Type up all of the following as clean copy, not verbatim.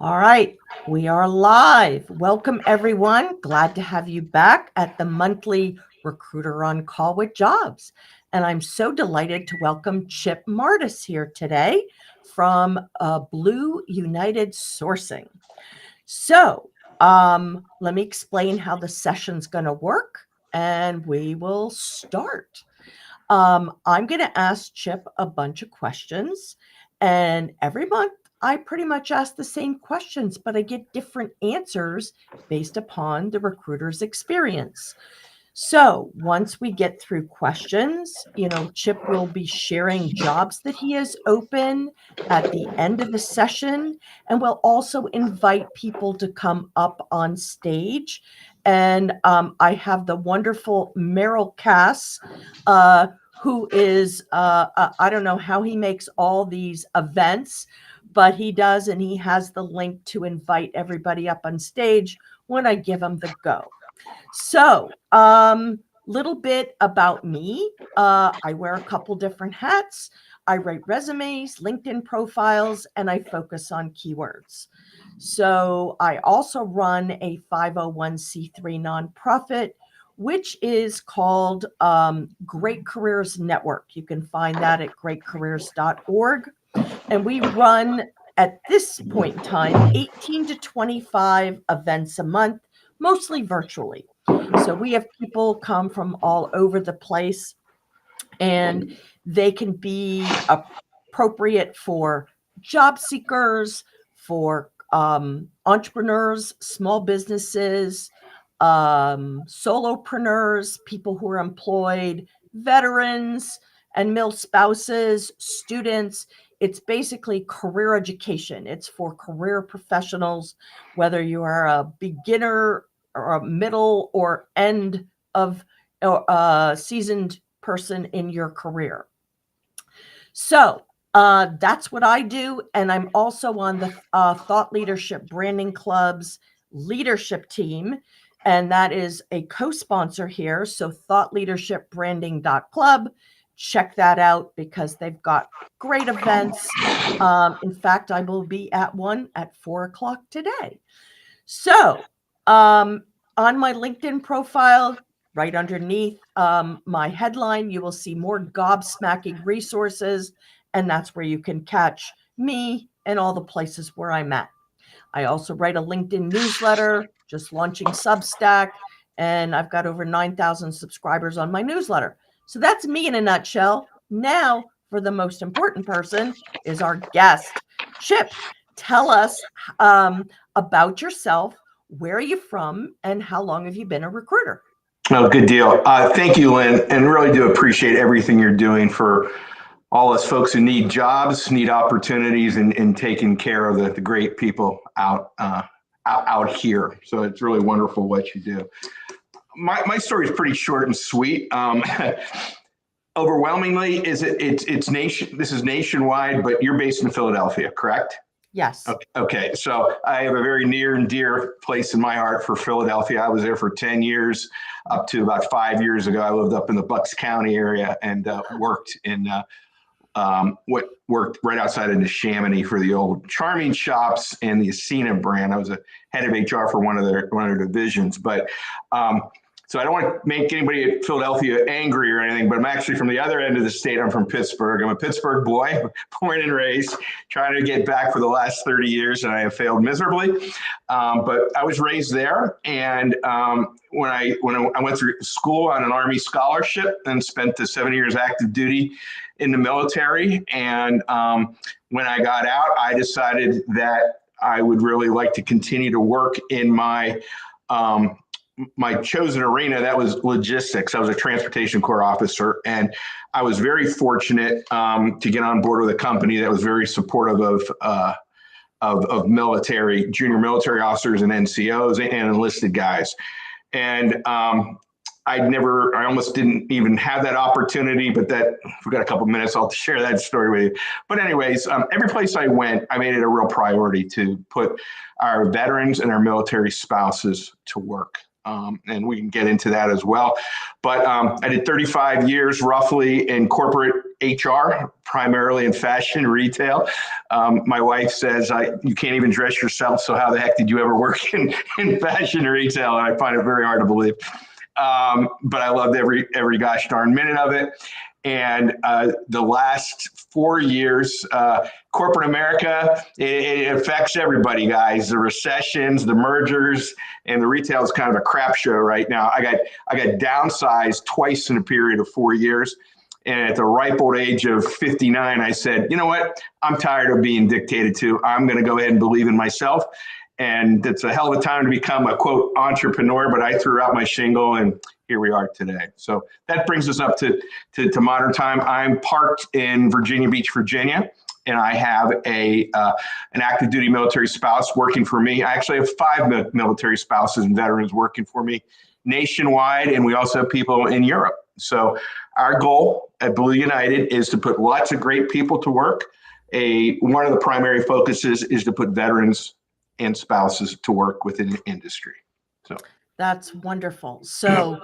All right, we are live. Welcome, everyone. Glad to have you back at the monthly Recruiter on Call with Jobs. And I'm so delighted to welcome Chip Martis here today from Blue United Sourcing. So, let me explain how the session's going to work, and we will start. I'm going to ask Chip a bunch of questions, and every month I pretty much ask the same questions, but I get different answers based upon the recruiter's experience. So once we get through questions, Chip will be sharing jobs that he has open at the end of the session, and we'll also invite people to come up on stage. And I have the wonderful Merrill Cass, who is, I don't know how he makes all these events, but he does, and he has the link to invite everybody up on stage when I give him the go. So, little bit about me. I wear a couple different hats. I write resumes, LinkedIn profiles, and I focus on keywords. So, I also run a 501c3 nonprofit, which is called Great Careers Network. You can find that at greatcareers.org. And we run, at this point in time, 18 to 25 events a month, mostly virtually. So we have people come from all over the place, and they can be appropriate for job seekers, for entrepreneurs, small businesses, solopreneurs, people who are employed, veterans and mil spouses, students. It's basically career education. It's for career professionals, whether you are a beginner or a middle or end of seasoned person in your career. So that's what I do. And I'm also on the Thought Leadership Branding Club's leadership team. And that is a co-sponsor here. So thoughtleadershipbranding.club. Check that out because they've got great events. In fact, I will be at one at 4:00 today. So on my LinkedIn profile, right underneath my headline, you will see more gobsmacking resources, and that's where you can catch me and all the places where I'm at. I also write a LinkedIn newsletter, just launching Substack, and I've got over 9,000 subscribers on my newsletter. So that's me in a nutshell. Now, for the most important person is our guest. Chip, tell us about yourself. Where are you from, and how long have you been a recruiter? Oh, good deal. Thank you, Lynn, and really do appreciate everything you're doing for all us folks who need jobs, need opportunities, and taking care of the great people out here. So it's really wonderful what you do. My story is pretty short and sweet. Overwhelmingly, it's nation. This is nationwide, but you're based in Philadelphia, correct? Yes. Okay, so I have a very near and dear place in my heart for Philadelphia. I was there for 10 years, up to about 5 years ago. I lived up in the Bucks County area and worked right outside of Neshaminy for the old Charming Shops and the Ascena brand. I was a head of HR for one of their divisions, but so I don't want to make anybody at Philadelphia angry or anything, but I'm actually from the other end of the state. I'm from Pittsburgh. I'm a Pittsburgh boy, born and raised, trying to get back for the last 30 years, and I have failed miserably. But I was raised there, and when I went through school on an Army scholarship and spent the 7 years active duty in the military, and when I got out, I decided that I would really like to continue to work in my chosen arena. That was logistics. I was a transportation corps officer, and I was very fortunate to get on board with a company that was very supportive of military, junior military officers and NCOs and enlisted guys. And I almost didn't even have that opportunity, but if we've got a couple of minutes, I'll share that story with you. But anyways, every place I went, I made it a real priority to put our veterans and our military spouses to work. And we can get into that as well. But I did 35 years roughly in corporate HR, primarily in fashion retail. My wife says, you can't even dress yourself, so how the heck did you ever work in fashion retail? And I find it very hard to believe. But I loved every gosh darn minute of it. And the last 4 years, corporate America, it affects everybody, guys. The recessions, the mergers, and the retail is kind of a crap show right now. I got downsized twice in a period of 4 years. And at the ripe old age of 59, I said, you know what? I'm tired of being dictated to. I'm going to go ahead and believe in myself. And it's a hell of a time to become a, quote, entrepreneur, but I threw out my shingle and here we are today. So that brings us up to modern time. I'm parked in Virginia Beach, Virginia, and I have an active duty military spouse working for me. I actually have 5 military spouses and veterans working for me nationwide, and we also have people in Europe. So our goal at Blue United is to put lots of great people to work. One of the primary focuses is to put veterans and spouses to work within the industry. So that's wonderful. So,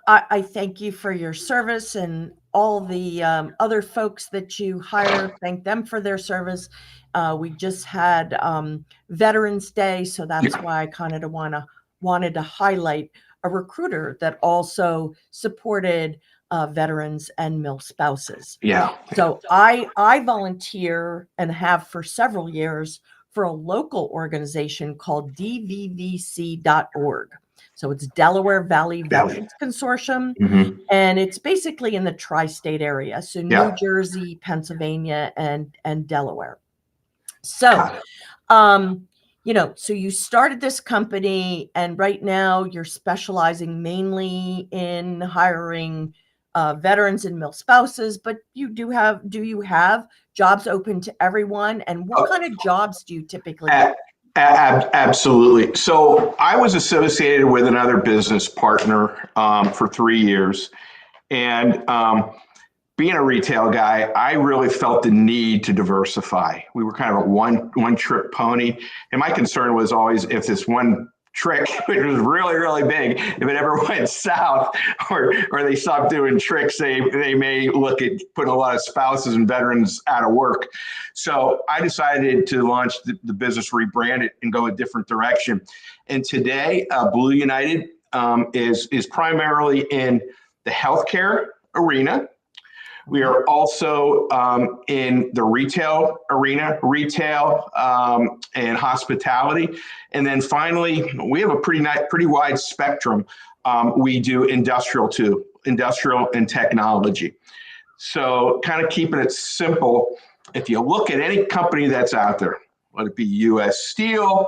I thank you for your service, and all the other folks that you hire, thank them for their service. We just had Veterans Day, so that's why I kind of wanted to highlight a recruiter that also supported veterans and MIL spouses. Yeah. So I volunteer and have for several years for a local organization called dvvc.org. So it's Delaware Valley Veterans Consortium, and it's basically in the tri-state area. So New Jersey, Pennsylvania, and Delaware. So, so you started this company, and right now you're specializing mainly in hiring veterans and MIL spouses, but do you have jobs open to everyone? And what kind of jobs do you typically get? Absolutely. So I was associated with another business partner for 3 years. And being a retail guy, I really felt the need to diversify. We were kind of a one-trick pony. And my concern was always if this one trick, which was really, really big, if it ever went south or they stopped doing tricks, they may look at putting a lot of spouses and veterans out of work. So I decided to launch the business, rebrand it, and go a different direction. And today, Blue United is primarily in the healthcare arena. We are also in the retail arena, and hospitality. And then finally, we have a pretty wide spectrum. We do industrial too, industrial and technology. So kind of keeping it simple, if you look at any company that's out there, let it be U.S. Steel,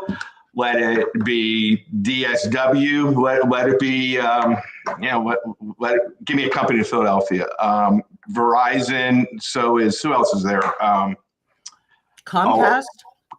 let it be DSW, let it be, give me a company in Philadelphia. Verizon, who else is there? Comcast?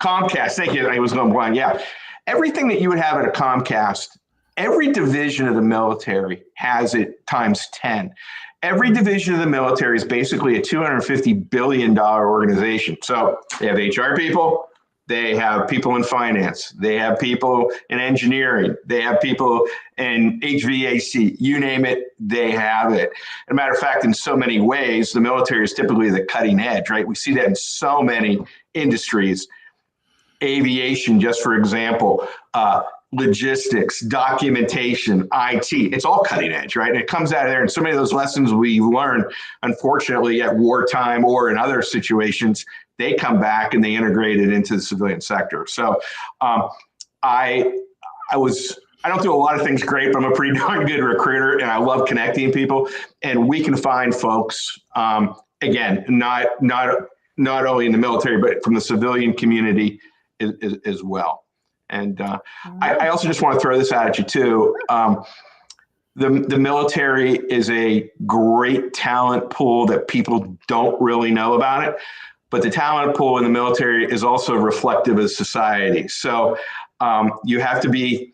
Comcast, thank you. I was going blind, yeah. Everything that you would have at a Comcast, every division of the military has it times 10. Every division of the military is basically a $250 billion organization. So they have HR people, they have people in finance, they have people in engineering, they have people in HVAC, you name it, they have it. As a matter of fact, in so many ways, the military is typically the cutting edge, right? We see that in so many industries. Aviation, just for example, logistics, documentation, IT, it's all cutting edge, right? And it comes out of there. And so many of those lessons we learn, unfortunately, at wartime or in other situations, they come back and they integrate it into the civilian sector. So I don't do a lot of things great, but I'm a pretty darn good recruiter, and I love connecting people. And we can find folks, again, not only in the military, but from the civilian community as well. And I also just want to throw this out at you too. The military is a great talent pool that people don't really know about it, but the talent pool in the military is also reflective of society. So you have to be,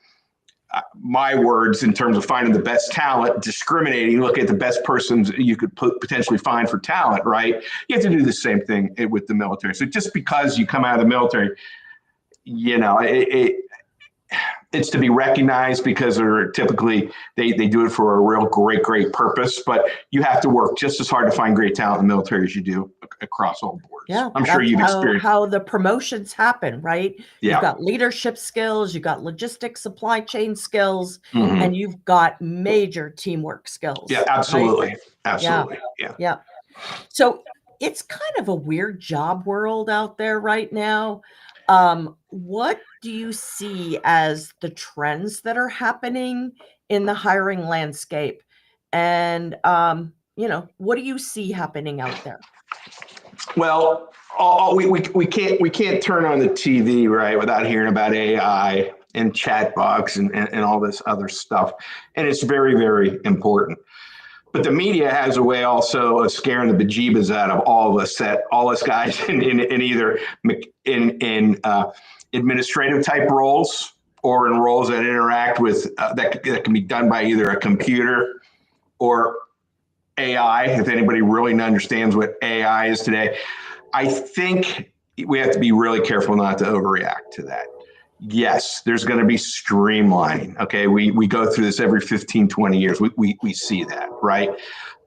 my words in terms of finding the best talent, discriminating, look at the best persons you could potentially find for talent, right? You have to do the same thing with the military. So just because you come out of the military, it's to be recognized because they're typically they do it for a real great purpose. But you have to work just as hard to find great talent in the military as you do across all boards. Yeah, I'm sure you've experienced how the promotions happen, right? Yeah. You've got leadership skills, you've got logistics, supply chain skills, Mhm. and you've got major teamwork skills. Yeah, absolutely. Right? Absolutely. Yeah. So it's kind of a weird job world out there right now. What do you see as the trends that are happening in the hiring landscape? And, what do you see happening out there? Well, we can't turn on the TV, right, without hearing about AI and chat box and all this other stuff. And it's very important. But the media has a way also of scaring the bejeebas out of all of us, that all us guys in either in administrative type roles or in roles that interact with that can be done by either a computer or AI. If anybody really understands what AI is today, I think we have to be really careful not to overreact to that. Yes, there's going to be streamlining. Okay, we go through this every 15, 20 years. We see that, right?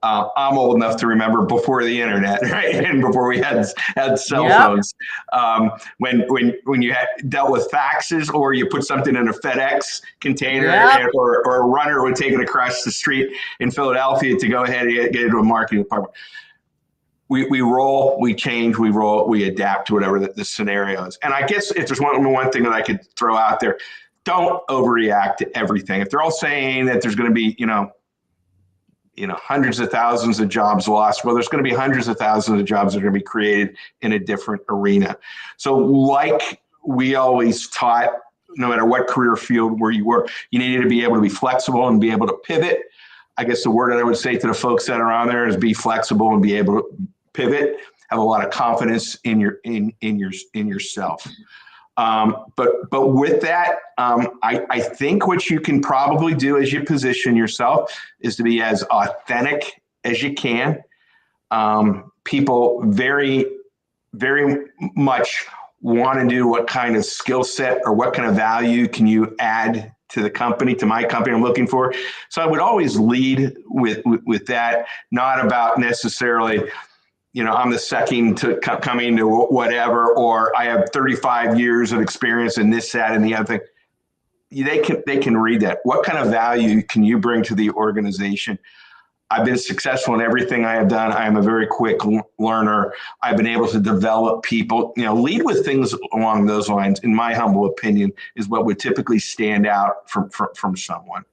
I'm old enough to remember before the internet, right, and before we had cell phones. When you had dealt with faxes, or you put something in a FedEx container, or a runner would take it across the street in Philadelphia to go ahead and get into a marketing department. We roll, we change, we adapt to whatever the scenario is. And I guess if there's one thing that I could throw out there, don't overreact to everything. If they're all saying that there's going to be, hundreds of thousands of jobs lost, well, there's going to be hundreds of thousands of jobs that are going to be created in a different arena. So like we always taught, no matter what career field where you were, you needed to be able to be flexible and be able to pivot. I guess the word that I would say to the folks that are on there is be flexible and be able to pivot, have a lot of confidence in yourself. But with that, I think what you can probably do as you position yourself is to be as authentic as you can. People very much want to do what kind of skill set or what kind of value can you add to the company, to my company I'm looking for. So I would always lead with that, not about necessarily, I'm the second to coming to whatever, or I have 35 years of experience in this, that, and the other thing. They can read that. What kind of value can you bring to the organization? I've been successful in everything I have done. I am a very quick learner. I've been able to develop people, lead with things along those lines, in my humble opinion, is what would typically stand out from someone.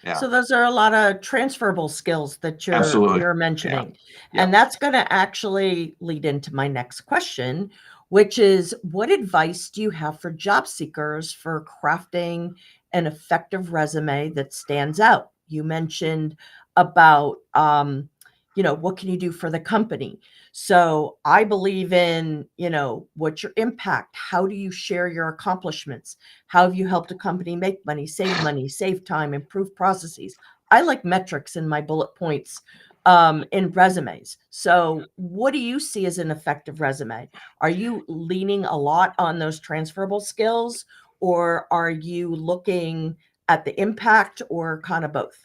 Yeah. So those are a lot of transferable skills that you're mentioning. Yeah. And that's going to actually lead into my next question, which is, what advice do you have for job seekers for crafting an effective resume that stands out? You mentioned about, what can you do for the company? So I believe in, what's your impact? How do you share your accomplishments? How have you helped a company make money, save time, improve processes? I like metrics in my bullet points in resumes. So what do you see as an effective resume? Are you leaning a lot on those transferable skills, or are you looking at the impact, or kind of both?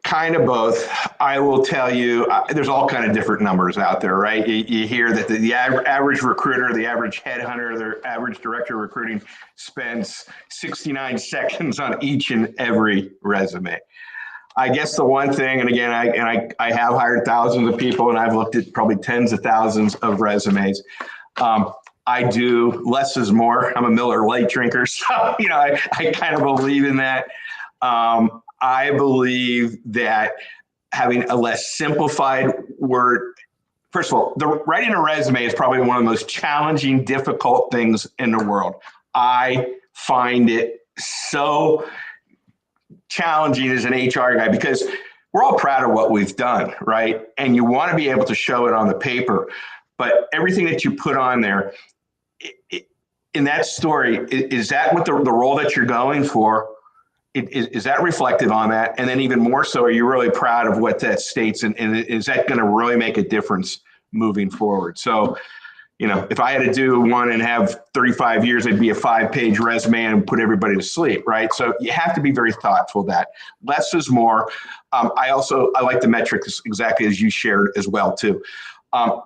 Kind of both. I will tell you, there's all kind of different numbers out there, right? You hear that the average recruiter, the average headhunter, the average director of recruiting spends 69 seconds on each and every resume. I guess the one thing, and again, I have hired thousands of people, and I've looked at probably tens of thousands of resumes. I do less is more. I'm a Miller Lite drinker, so I kind of believe in that. I believe that having a less simplified word, first of all, writing a resume is probably one of the most challenging, difficult things in the world. I find it so challenging as an HR guy, because we're all proud of what we've done, right? And you want to be able to show it on the paper, but everything that you put on there, in that story, is that what the role that you're going for? Is that reflective on that? And then even more so, are you really proud of what that states? And is that going to really make a difference moving forward? So, if I had to do one and have 35 years, it'd be a 5-page resume and put everybody to sleep, right? So you have to be very thoughtful that less is more. I like the metrics exactly as you shared as well too.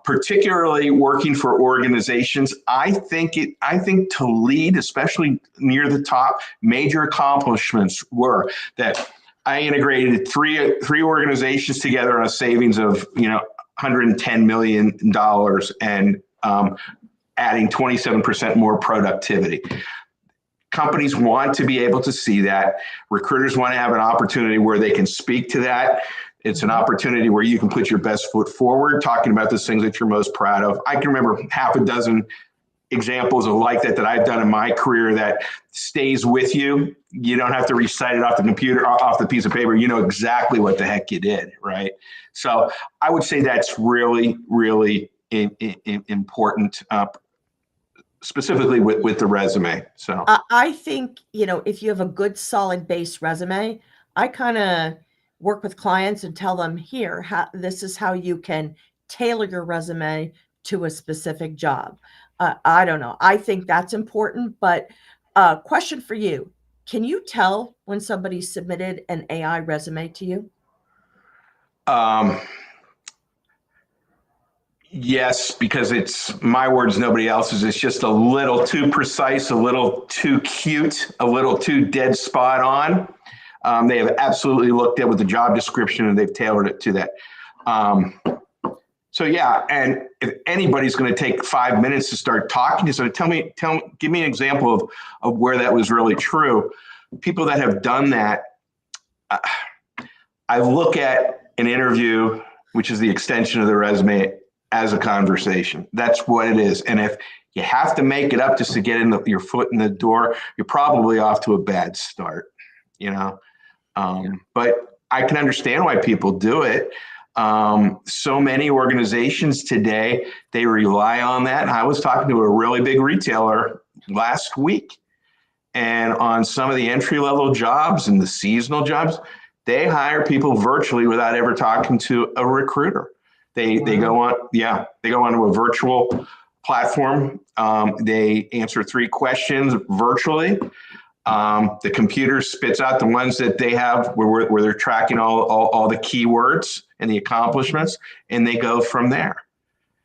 Particularly working for organizations, I think to lead, especially near the top, major accomplishments were that I integrated three organizations together on a savings of $110 million and adding 27% more productivity. Companies want to be able to see that. Recruiters want to have an opportunity where they can speak to that. It's an opportunity where you can put your best foot forward, talking about the things that you're most proud of. I can remember half a dozen examples of like that I've done in my career that stays with you. You don't have to recite it off the computer, off the piece of paper. You know exactly what the heck you did, right? So I would say that's really, really important, specifically with the resume. So I think, if you have a good, solid base resume, I kind of work with clients and tell them, this is how you can tailor your resume to a specific job. I don't know. I think that's important, but question for you. Can you tell when somebody submitted an AI resume to you? Yes, because it's my words, nobody else's. It's just a little too precise, a little too cute, a little too dead spot on. They have absolutely looked at with the job description and they've tailored it to that. So yeah, and if anybody's going to take 5 minutes to start talking to somebody, give me an example of where that was really true. People that have done that, I look at an interview, which is the extension of the resume, as a conversation. That's what it is. And if you have to make it up just to get your foot in the door, you're probably off to a bad start, But I can understand why people do it. So many organizations today, they rely on that. I was talking to a really big retailer last week, and on some of the entry-level jobs and the seasonal jobs, they hire people virtually without ever talking to a recruiter. They go onto a virtual platform. They answer 3 questions virtually. The computer spits out the ones that they have where they're tracking all the keywords and the accomplishments, and they go from there.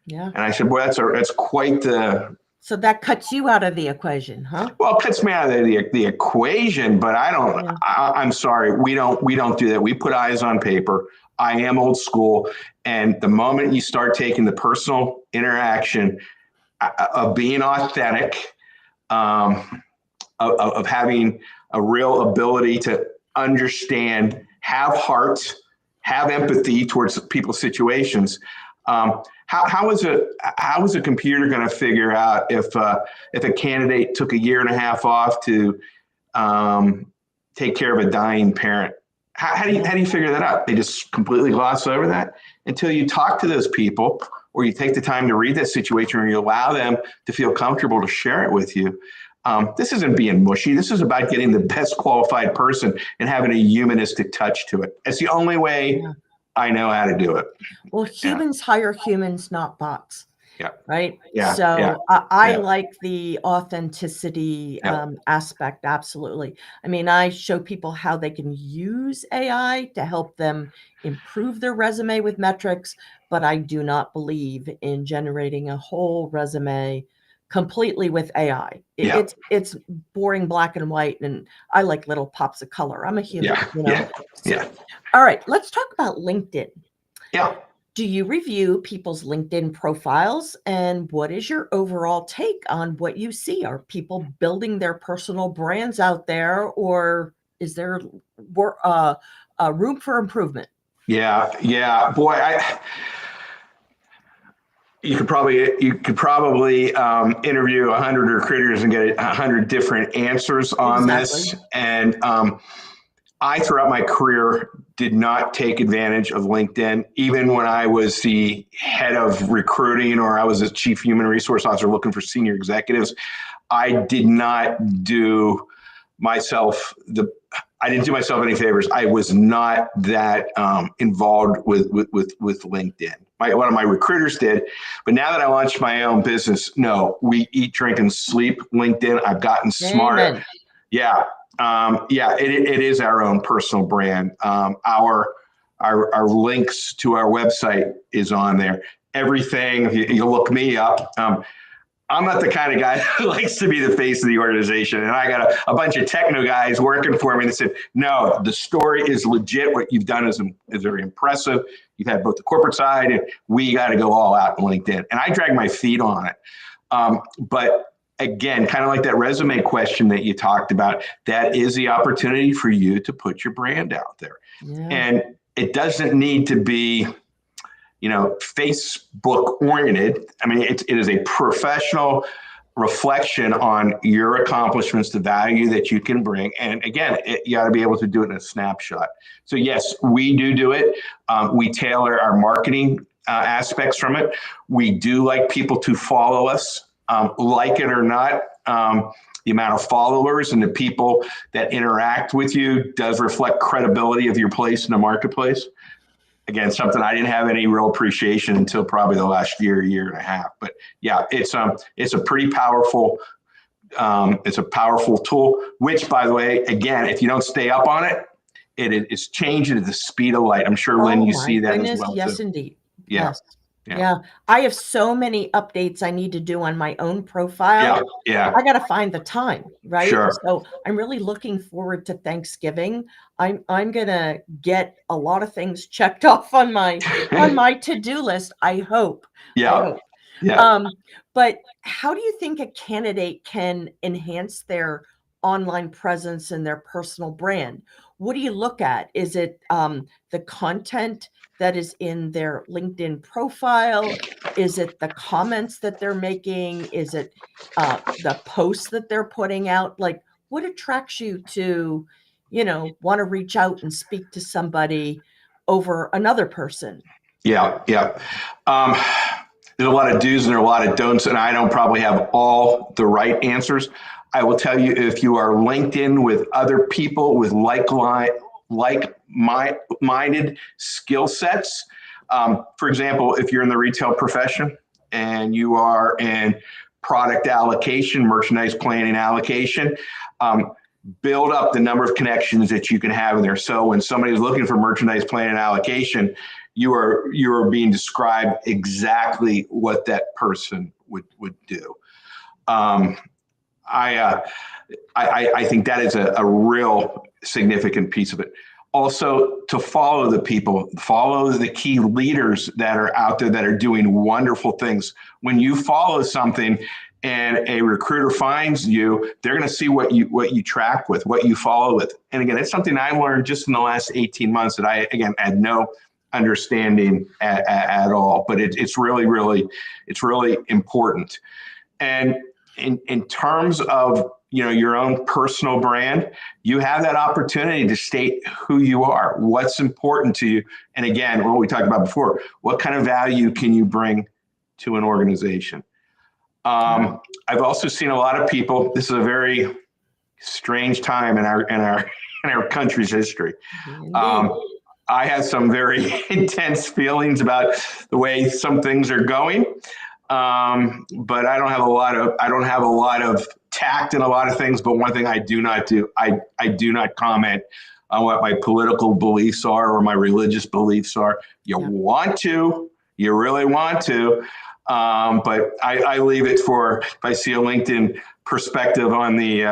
Yeah. And I said, boy, that's quite the. So that cuts you out of the equation, huh? Well, it cuts me out of the equation, but I don't. Yeah. I'm sorry, we don't do that. We put eyes on paper. I am old school, and the moment you start taking the personal interaction of being authentic, of having a real ability to understand, have heart, have empathy towards people's situations. How is a computer going to figure out if a candidate took 1.5 years off to take care of a dying parent? How do you figure that out? They just completely gloss over that until you talk to those people, or you take the time to read that situation, or you allow them to feel comfortable to share it with you. This isn't being mushy. This is about getting the best qualified person and having a humanistic touch to it. It's the only way I know how to do it. Well, humans hire humans, not bots. Yeah. Right. Yeah. So yeah. I like the authenticity aspect. Absolutely. I mean, I show people how they can use AI to help them improve their resume with metrics, but I do not believe in generating a whole resume completely with AI. It's boring black and white, and I like little pops of color. I'm a human, Yeah. All right, let's talk about LinkedIn. Yeah. Do you review people's LinkedIn profiles, and what is your overall take on what you see? Are people building their personal brands out there, or is there room for improvement? Yeah. Boy, you could probably interview 100 recruiters and get 100 different answers on this. And I, throughout my career, did not take advantage of LinkedIn. Even when I was the head of recruiting, or I was a chief human resource officer looking for senior executives, I did not do myself any favors. I was not that involved with LinkedIn. one of my recruiters did. But now that I launched my own business, no, we eat, drink, and sleep LinkedIn. I've gotten smart. Amen. Yeah. It is our own personal brand. Our links to our website is on there. Everything, if you look me up, I'm not the kind of guy who likes to be the face of the organization. And I got a bunch of techno guys working for me that said, no, the story is legit. What you've done is very impressive. You've had both the corporate side, and we got to go all out in LinkedIn. And I drag my feet on it. But again, kind of like that resume question that you talked about, that is the opportunity for you to put your brand out there. Yeah. And it doesn't need to be, Facebook oriented. I mean, it is a professional reflection on your accomplishments, the value that you can bring. And again, you got to be able to do it in a snapshot. So yes, we do it. We tailor our marketing aspects from it. We do like people to follow us, like it or not. The amount of followers and the people that interact with you does reflect credibility of your place in the marketplace. Again, something I didn't have any real appreciation until probably the last year and a half. But yeah, it's a pretty powerful, it's a powerful tool, which, by the way, again, if you don't stay up on it, it is changing at the speed of light. I'm sure, Lynn, you see that as well. Yes, too. indeed. Yeah. Yes. Yeah. I have so many updates I need to do on my own profile. Yeah. I got to find the time, right? Sure. So I'm really looking forward to Thanksgiving. I'm going to get a lot of things checked off on my to-do list. I hope. Yeah. Yeah. But how do you think a candidate can enhance their online presence and their personal brand? What do you look at? Is it the content that is in their LinkedIn profile? Is it the comments that they're making? Is it the posts that they're putting out? Like, what attracts you to, want to reach out and speak to somebody over another person? Yeah. There's a lot of do's and there are a lot of don'ts, and I don't probably have all the right answers. I will tell you, if you are linked in with other people with like-minded skill sets, for example, if you're in the retail profession and you are in product allocation, merchandise planning allocation, build up the number of connections that you can have in there. So when somebody is looking for merchandise planning allocation, you are being described exactly what that person would do. I think that is a real significant piece of it. Also, to follow the people, follow the key leaders that are out there that are doing wonderful things. When you follow something and a recruiter finds you, they're going to see what you track with, what you follow with. And again, it's something I learned just in the last 18 months that I, again, had no understanding at all. But it's really important. And in terms of your own personal brand, you have that opportunity to state who you are, what's important to you. And again, what we talked about before, what kind of value can you bring to an organization? I've also seen a lot of people, this is a very strange time in our country's history. I have some very intense feelings about the way some things are going. But I don't have a lot of tact in a lot of things. But one thing I do not do, I do not comment on what my political beliefs are or my religious beliefs are. You really want to, but I leave it for, if I see a LinkedIn perspective on the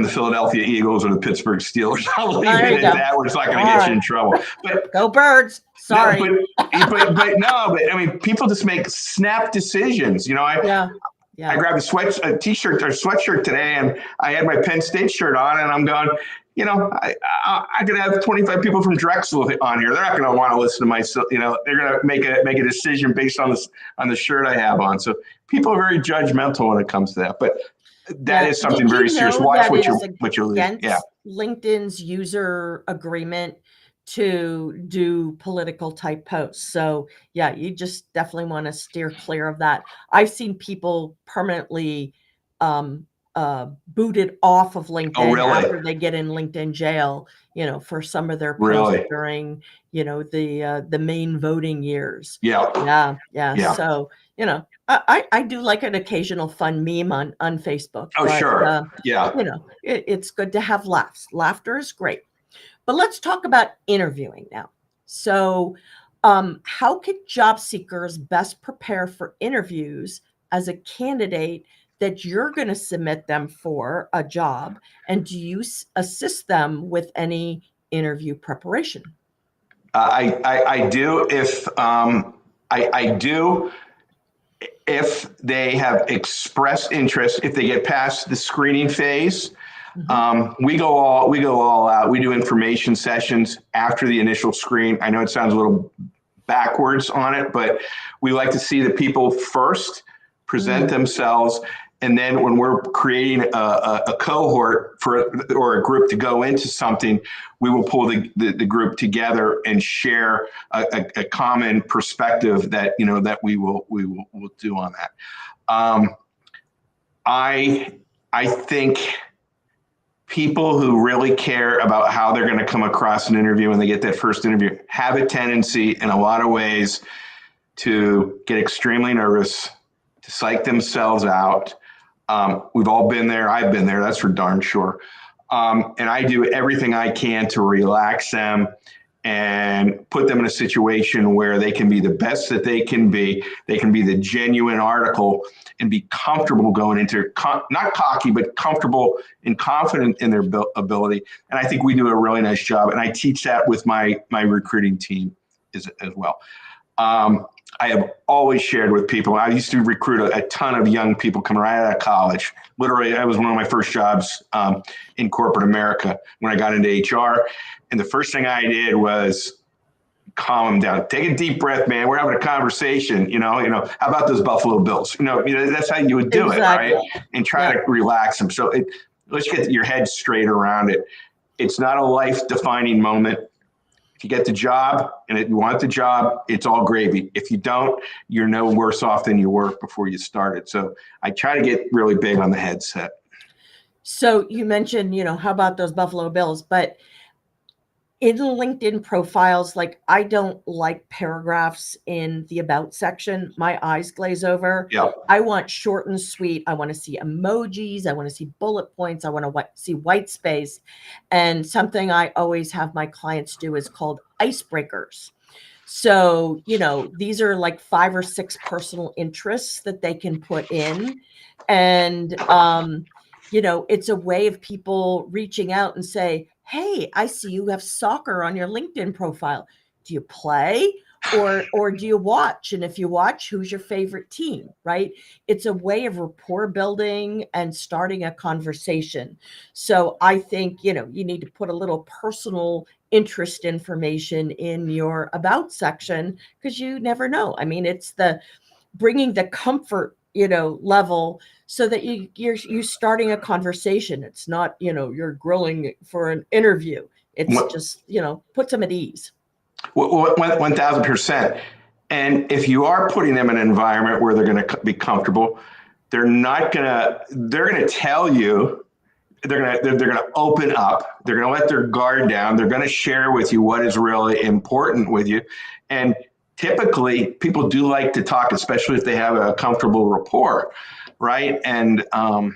Philadelphia Eagles or the Pittsburgh Steelers, I'll leave it at that. We're just not going to get you in trouble. But go Birds! Sorry, but I mean, people just make snap decisions. I grabbed a t-shirt or sweatshirt today, and I had my Penn State shirt on, and I'm going, I could have 25 people from Drexel on here. They're not going to want to listen to my, they're going to make a decision based on the shirt I have on. So people are very judgmental when it comes to that, but that is something very serious. Watch what you're leaving. Yeah. LinkedIn's user agreement to do political type posts. So yeah, you just definitely want to steer clear of that. I've seen people permanently booted off of Oh, LinkedIn really? after they get in LinkedIn jail, for some of their posts Really? during, the main voting years. Yeah. Yeah. Yeah. So, I do like an occasional fun meme on Facebook, Oh, but, sure. Yeah. it's good to have laughs. Laughter is great. But let's talk about interviewing now. So, how can job seekers best prepare for interviews as a candidate that you're going to submit them for a job? And do you assist them with any interview preparation? I do I do if they have expressed interest, if they get past the screening phase. We go all out. We do information sessions after the initial screen. I know it sounds a little backwards on it, but we like to see the people first present themselves. And then when we're creating a cohort or a group to go into something, we will pull the group together and share a common perspective that we will do on that. I think people who really care about how they're going to come across an interview when they get that first interview have a tendency in a lot of ways to get extremely nervous, to psych themselves out. We've all been there. I've been there. That's for darn sure. And I do everything I can to relax them and put them in a situation where they can be the best that they can be. They can be the genuine article and be comfortable going into, not cocky, but comfortable and confident in their ability. And I think we do a really nice job. And I teach that with my recruiting team as well. I have always shared with people. I used to recruit a ton of young people coming right out of college. Literally, that was one of my first jobs in corporate America when I got into HR. And the first thing I did was calm them down. Take a deep breath, man. We're having a conversation. How about those Buffalo Bills? That's how you would do it, right? And try to relax them. So let's get your head straight around it. It's not a life-defining moment. If you get the job and you want the job, it's all gravy. If you don't, you're no worse off than you were before you started. So I try to get really big on the headset. So you mentioned, how about those Buffalo Bills? But in LinkedIn profiles, I don't like paragraphs in the about section. My eyes glaze over. Yep. I want short and sweet. I want to see emojis. I want to see bullet points. I want to see white space. And something I always have my clients do is called icebreakers. So, these are like 5 or 6 personal interests that they can put in. And, it's a way of people reaching out and say, hey, I see you have soccer on your LinkedIn profile. Do you play or do you watch? And if you watch, who's your favorite team, right? It's a way of rapport building and starting a conversation. So I think, you need to put a little personal interest information in your about section because you never know. I mean, it's the bringing the comfort level so that you're starting a conversation. It's not you're grilling for an interview. It's just puts them at ease. 1,000%. And if you are putting them in an environment where they're going to be comfortable, they're going to tell you, they're going to open up, they're going to let their guard down, they're going to share with you what is really important with you. And typically people do like to talk, especially if they have a comfortable rapport, right? And I'll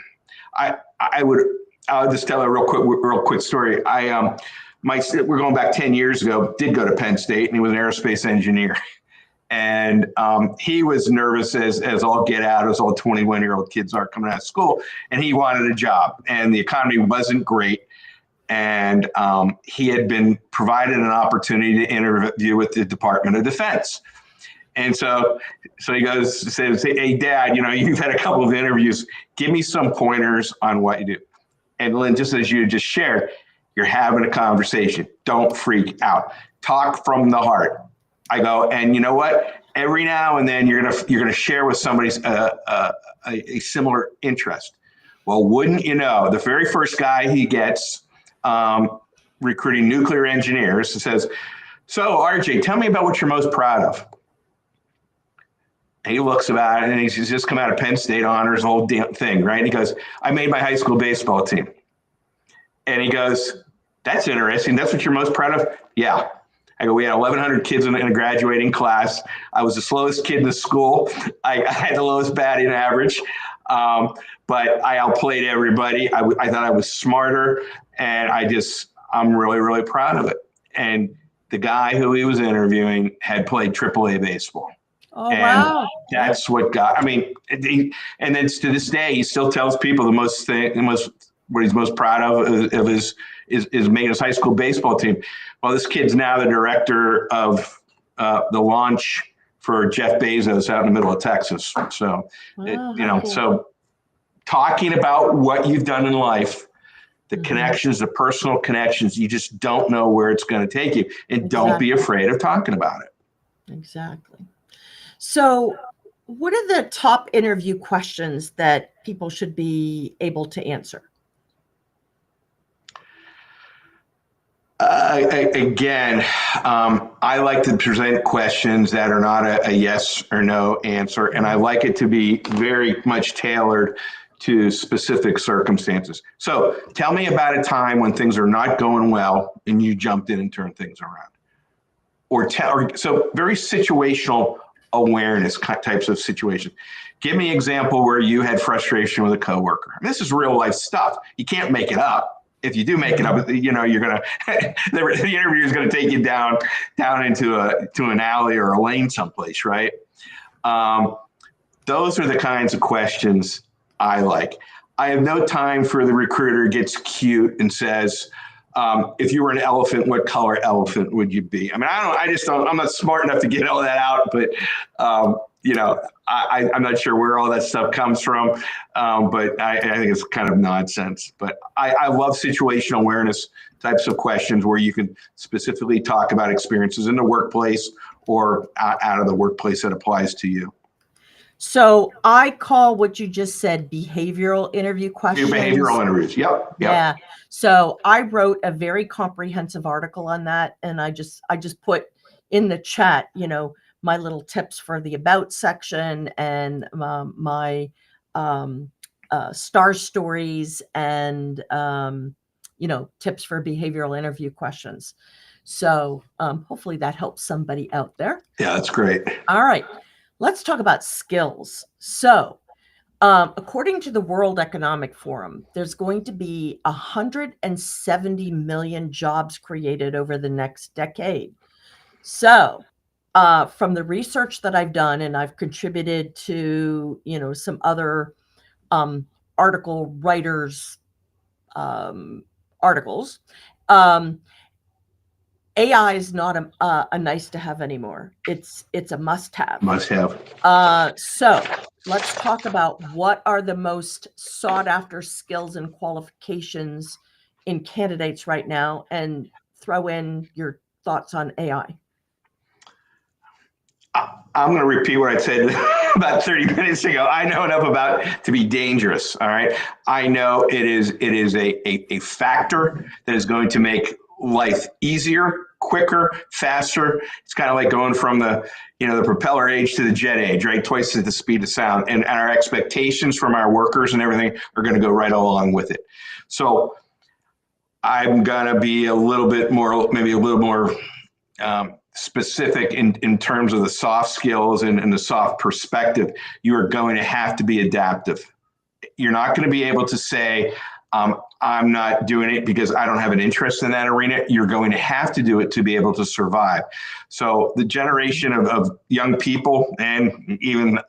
just tell a real quick story. We're going back 10 years ago, did go to Penn State, and he was an aerospace engineer. And he was nervous as all get out, as all 21-year-old kids are coming out of school, and he wanted a job. And the economy wasn't great. And he had been provided an opportunity to interview with the Department of Defense. And so he says, hey, Dad, you've had a couple of interviews. Give me some pointers on what you do. And Lynn, just as you just shared, you're having a conversation. Don't freak out. Talk from the heart. I go, and you know what? Every now and then you're gonna share with somebody a similar interest. Well, wouldn't you know, the very first guy he gets recruiting nuclear engineers says, so RJ, tell me about what you're most proud of. he looks about it, and he's just come out of Penn State honors, the whole damn thing, right? And he goes, I made my high school baseball team. And he goes, that's interesting. That's what you're most proud of? Yeah. I go, we had 1,100 kids in a graduating class. I was the slowest kid in the school. I had the lowest batting average, but I outplayed everybody. I thought I was smarter, and I'm really, really proud of it. And the guy who he was interviewing had played AAA baseball. Oh, and wow. That's what got, and then to this day, he still tells people what he's most proud of is making his high school baseball team. Well, this kid's now the director of the launch for Jeff Bezos out in the middle of Texas. So, so talking about what you've done in life, the connections, the personal connections, you just don't know where it's going to take you. And don't be afraid of talking about it. Exactly. So what are the top interview questions that people should be able to answer? I like to present questions that are not a yes or no answer, and I like it to be very much tailored to specific circumstances. So tell me about a time when things are not going well and you jumped in and turned things around. So very situational awareness types of situations. Give me an example where you had frustration with a coworker. This is real life stuff. You can't make it up. If you do make it up, you're gonna the interviewer is gonna take you down into an alley or a lane someplace, right? Those are the kinds of questions I like. I have no time for the recruiter gets cute and says, if you were an elephant, what color elephant would you be? I'm not smart enough to get all that out, but I'm not sure where all that stuff comes from. But I think it's kind of nonsense. But I love situational awareness types of questions where you can specifically talk about experiences in the workplace or out of the workplace that applies to you. So I call what you just said behavioral interview questions. Behavioral interviews. Yep. Yeah. So I wrote a very comprehensive article on that, and I just put in the chat, my little tips for the about section and my star stories and tips for behavioral interview questions. So hopefully that helps somebody out there. Yeah, that's great. All right. Let's talk about skills. So, according to the World Economic Forum, there's going to be 170 million jobs created over the next decade. So, from the research that I've done, and I've contributed to, some other article writers' articles, AI is not a nice to have anymore. It's a must have. Must have. So let's talk about what are the most sought after skills and qualifications in candidates right now, and throw in your thoughts on AI. I'm going to repeat what I said about 30 minutes ago. I know enough about to be dangerous. All right. I know it is a factor that is going to make life easier, quicker, faster. It's kind of like going from the propeller age to the jet age, right? Twice at the speed of sound. And our expectations from our workers and everything are going to go right along with it. So I'm going to be maybe a little more specific in terms of the soft skills and the soft perspective. You are going to have to be adaptive. You're not going to be able to say, I'm not doing it because I don't have an interest in that arena. You're going to have to do it to be able to survive. So the generation of young people, and even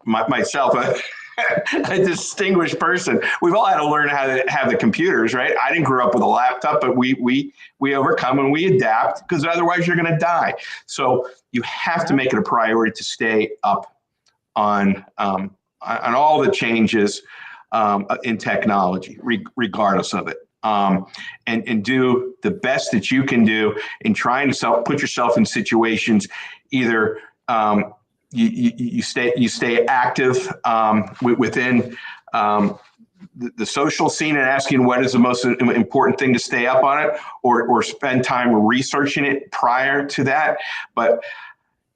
myself, a distinguished person, we've all had to learn how to have the computers, right? I didn't grow up with a laptop, but we overcome and we adapt, because otherwise you're going to die. So you have to make it a priority to stay up on all the changes in technology, regardless of it, and do the best that you can do in trying to put yourself in situations. Either you stay active within the social scene and asking what is the most important thing to stay up on it, or spend time researching it prior to that. But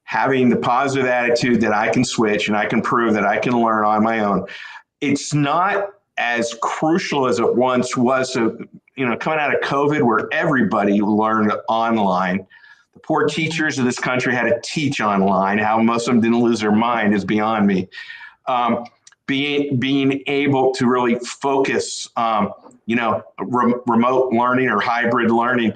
having the positive attitude that I can switch and I can prove that I can learn on my own. It's not as crucial as it once was. So, coming out of COVID where everybody learned online, the poor teachers of this country had to teach online. How most of them didn't lose their mind is beyond me. Being able to really focus, remote learning or hybrid learning,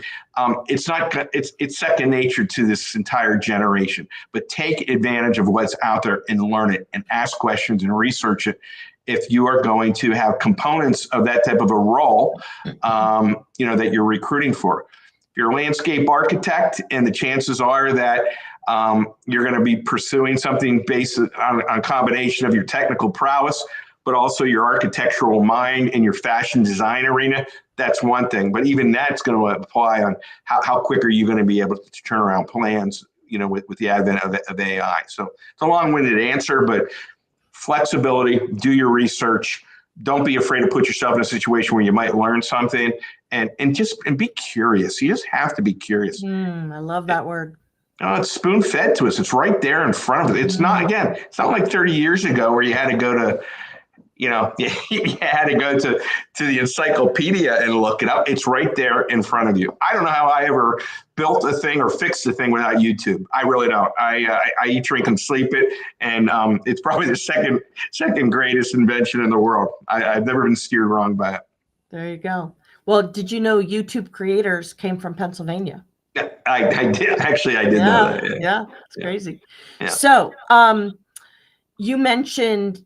it's second nature to this entire generation. But take advantage of what's out there and learn it and ask questions and research it. If you are going to have components of that type of a role, that you're recruiting for. If you're a landscape architect, and the chances are that you're going to be pursuing something based on a combination of your technical prowess, but also your architectural mind and your fashion design arena, that's one thing. But even that's going to apply on how quick are you going to be able to turn around plans, with the advent of AI. So it's a long-winded answer, but flexibility, do your research. Don't be afraid to put yourself in a situation where you might learn something, and be curious. You just have to be curious. I love that word. It's spoon fed to us. It's right there in front of us. It's not like 30 years ago where you had to go to, you had to go to the encyclopedia and look it up. It's right there in front of you. I don't know how I ever built a thing or fixed a thing without YouTube. I really don't. I eat, drink, and sleep it, and it's probably the second greatest invention in the world. I've never been steered wrong by it. There you go. Well, did you know YouTube creators came from Pennsylvania? Yeah, I did. Actually, I did know that. Yeah, it's crazy. Yeah. So, you mentioned,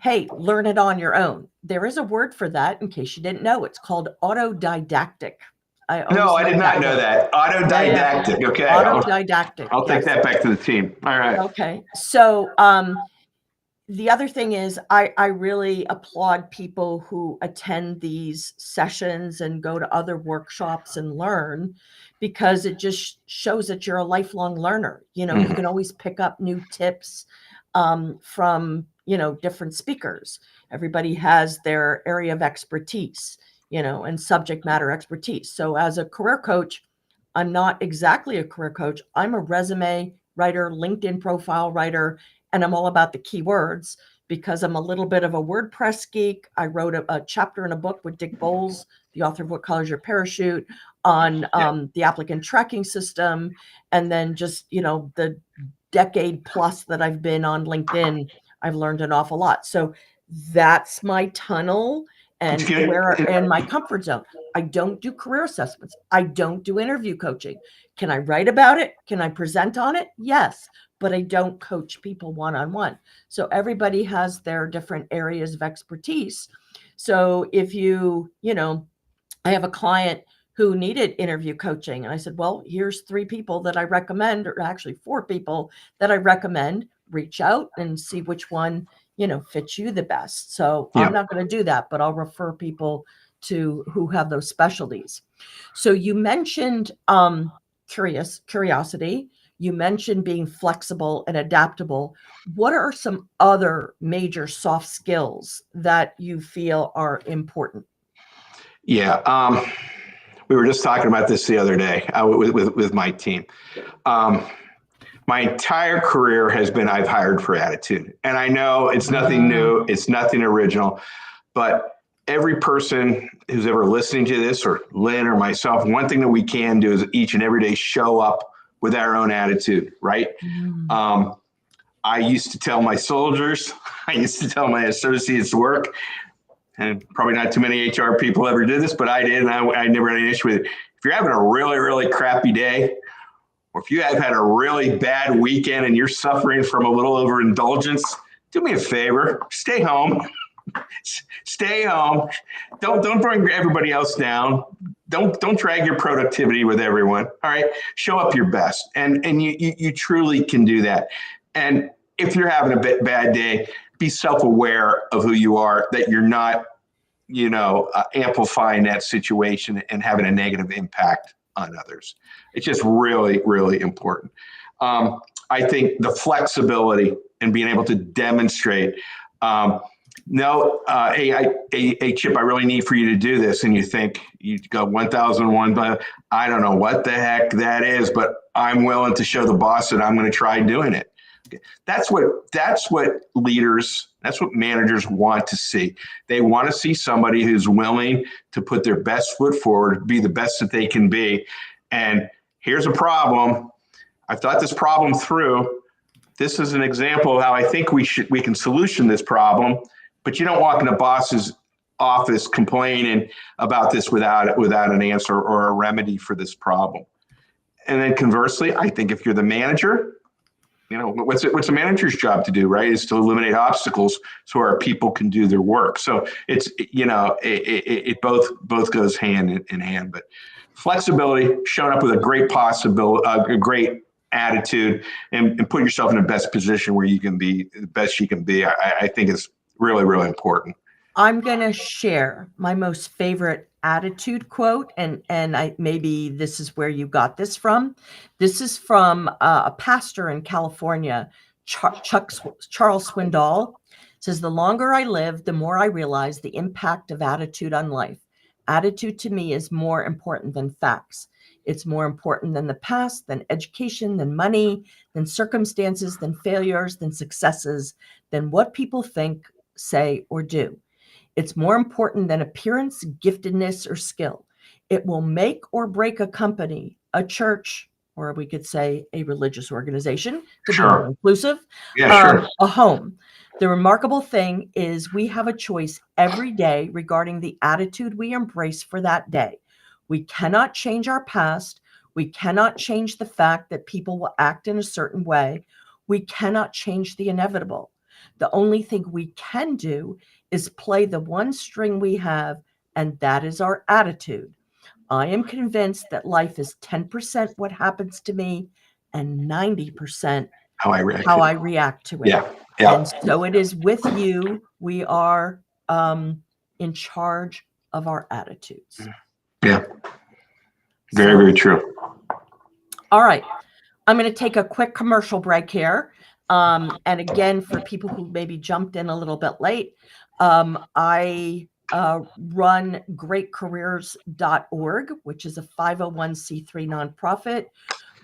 hey, learn it on your own. There is a word for that, in case you didn't know. It's called autodidactic. I did not know that. Autodidactic. Yeah. Okay. Autodidactic. I'll take that back to the team. All right. Okay. So, the other thing is I really applaud people who attend these sessions and go to other workshops and learn, because it just shows that you're a lifelong learner. You can always pick up new tips from, different speakers. Everybody has their area of expertise, and subject matter expertise. So as a career coach, I'm not exactly a career coach. I'm a resume writer, LinkedIn profile writer, and I'm all about the keywords because I'm a little bit of a WordPress geek. I wrote a chapter in a book with Dick Bowles, the author of What Colors Your Parachute, on the applicant tracking system. And then just, the decade plus that I've been on LinkedIn, I've learned an awful lot. So that's my tunnel and and my comfort zone. I don't do career assessments. I don't do interview coaching. Can I write about it? Can I present on it? Yes, but I don't coach people one-on-one. So everybody has their different areas of expertise. So if I have a client who needed interview coaching, and I said, well, here's 3 people that I recommend, or actually 4 people that I recommend. Reach out and see which one, fits you the best. So I'm not going to do that, but I'll refer people to who have those specialties. So you mentioned curiosity. You mentioned being flexible and adaptable. What are some other major soft skills that you feel are important? Yeah. We were just talking about this the other day with my team. My entire career has been I've hired for attitude. And I know it's nothing new. It's nothing original. But every person who's ever listening to this, or Lynn or myself, one thing that we can do is each and every day show up with our own attitude, right? I used to tell my soldiers, I used to tell my associates work, and probably not too many HR people ever did this, but I did, and I never had an issue with it. If you're having a really, really crappy day, or if you have had a really bad weekend and you're suffering from a little overindulgence, do me a favor, stay home. Stay home. Don't bring everybody else down. Don't drag your productivity with everyone. All right. Show up your best. And you truly can do that. And if you're having a bad day, be self-aware of who you are, that you're not, amplifying that situation and having a negative impact on others. It's just really, really important. I think the flexibility and being able to demonstrate, No, hey, Chip, I really need for you to do this. And you think you go 1001, but I don't know what the heck that is, but I'm willing to show the boss that I'm going to try doing it. That's what leaders, that's what managers want to see. They want to see somebody who's willing to put their best foot forward, be the best that they can be. And here's a problem. I've thought this problem through. This is an example of how I think we can solution this problem. But you don't walk in the boss's office complaining about this without an answer or a remedy for this problem. And then conversely, I think if you're the manager, what's a manager's job to do, right? Is to eliminate obstacles so our people can do their work. So it's, it both goes hand in hand. But flexibility, showing up with a great a great attitude, and put yourself in the best position where you can be the best you can be, I think is really, really important. I'm going to share my most favorite attitude quote, and maybe this is where you got this from. This is from a pastor in California, Charles Swindoll. Says, "The longer I live, the more I realize the impact of attitude on life. Attitude to me is more important than facts. It's more important than the past, than education, than money, than circumstances, than failures, than successes, than what people think, say, or do. It's more important than appearance, giftedness, or skill. It will make or break a company, a church, or we could say a religious organization, to be more inclusive, a home. The remarkable thing is we have a choice every day regarding the attitude we embrace for that day. We cannot change our past. We cannot change the fact that people will act in a certain way. We cannot change the inevitable. The only thing we can do is play the one string we have, and that is our attitude. I am convinced that life is 10% what happens to me and 90% how I react to it. Yeah. And so it is with you. We are in charge of our attitudes. Yeah. Very true. All right. I'm going to take a quick commercial break here. And again, for people who maybe jumped in a little bit late, I run greatcareers.org, which is a 501c3 nonprofit.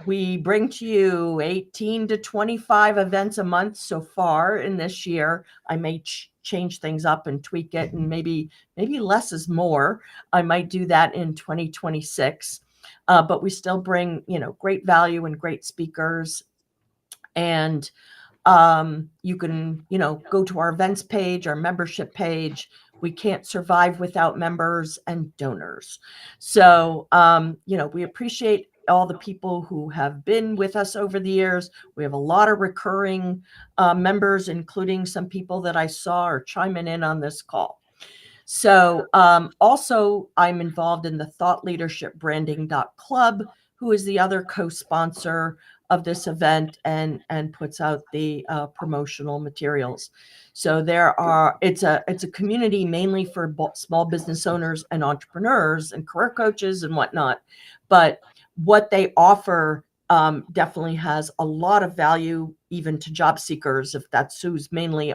We bring to you 18 to 25 events a month so far in this year. I may change things up and tweak it, and maybe less is more. I might do that in 2026. But we still bring, great value and great speakers. And you can, go to our events page, our membership page. We can't survive without members and donors. So, we appreciate all the people who have been with us over the years. We have a lot of recurring members, including some people that I saw are chiming in on this call. So also, I'm involved in the Thought Leadership Branding.club, who is the other co-sponsor of this event and puts out the promotional materials. So it's a community mainly for small business owners and entrepreneurs and career coaches and whatnot. But what they offer definitely has a lot of value even to job seekers, if that's who's mainly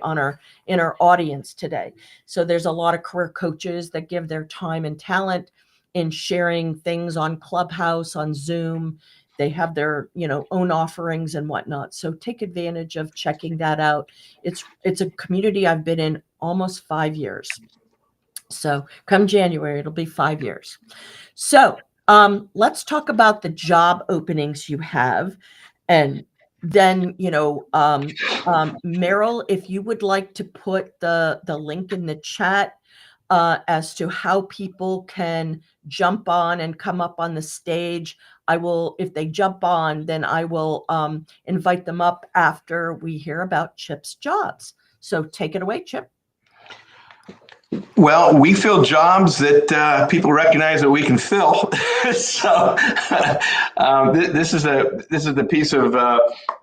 in our audience today. So there's a lot of career coaches that give their time and talent in sharing things on Clubhouse, on Zoom. They have their own offerings and whatnot. So take advantage of checking that out. It's a community I've been in almost 5 years. So come January, it'll be 5 years. So let's talk about the job openings you have. And then, Meryl, if you would like to put the link in the chat as to how people can jump on and come up on the stage. I will, if they jump on, then I will invite them up after we hear about Chip's jobs. So take it away, Chip. Well, we fill jobs that people recognize that we can fill. So this is the piece of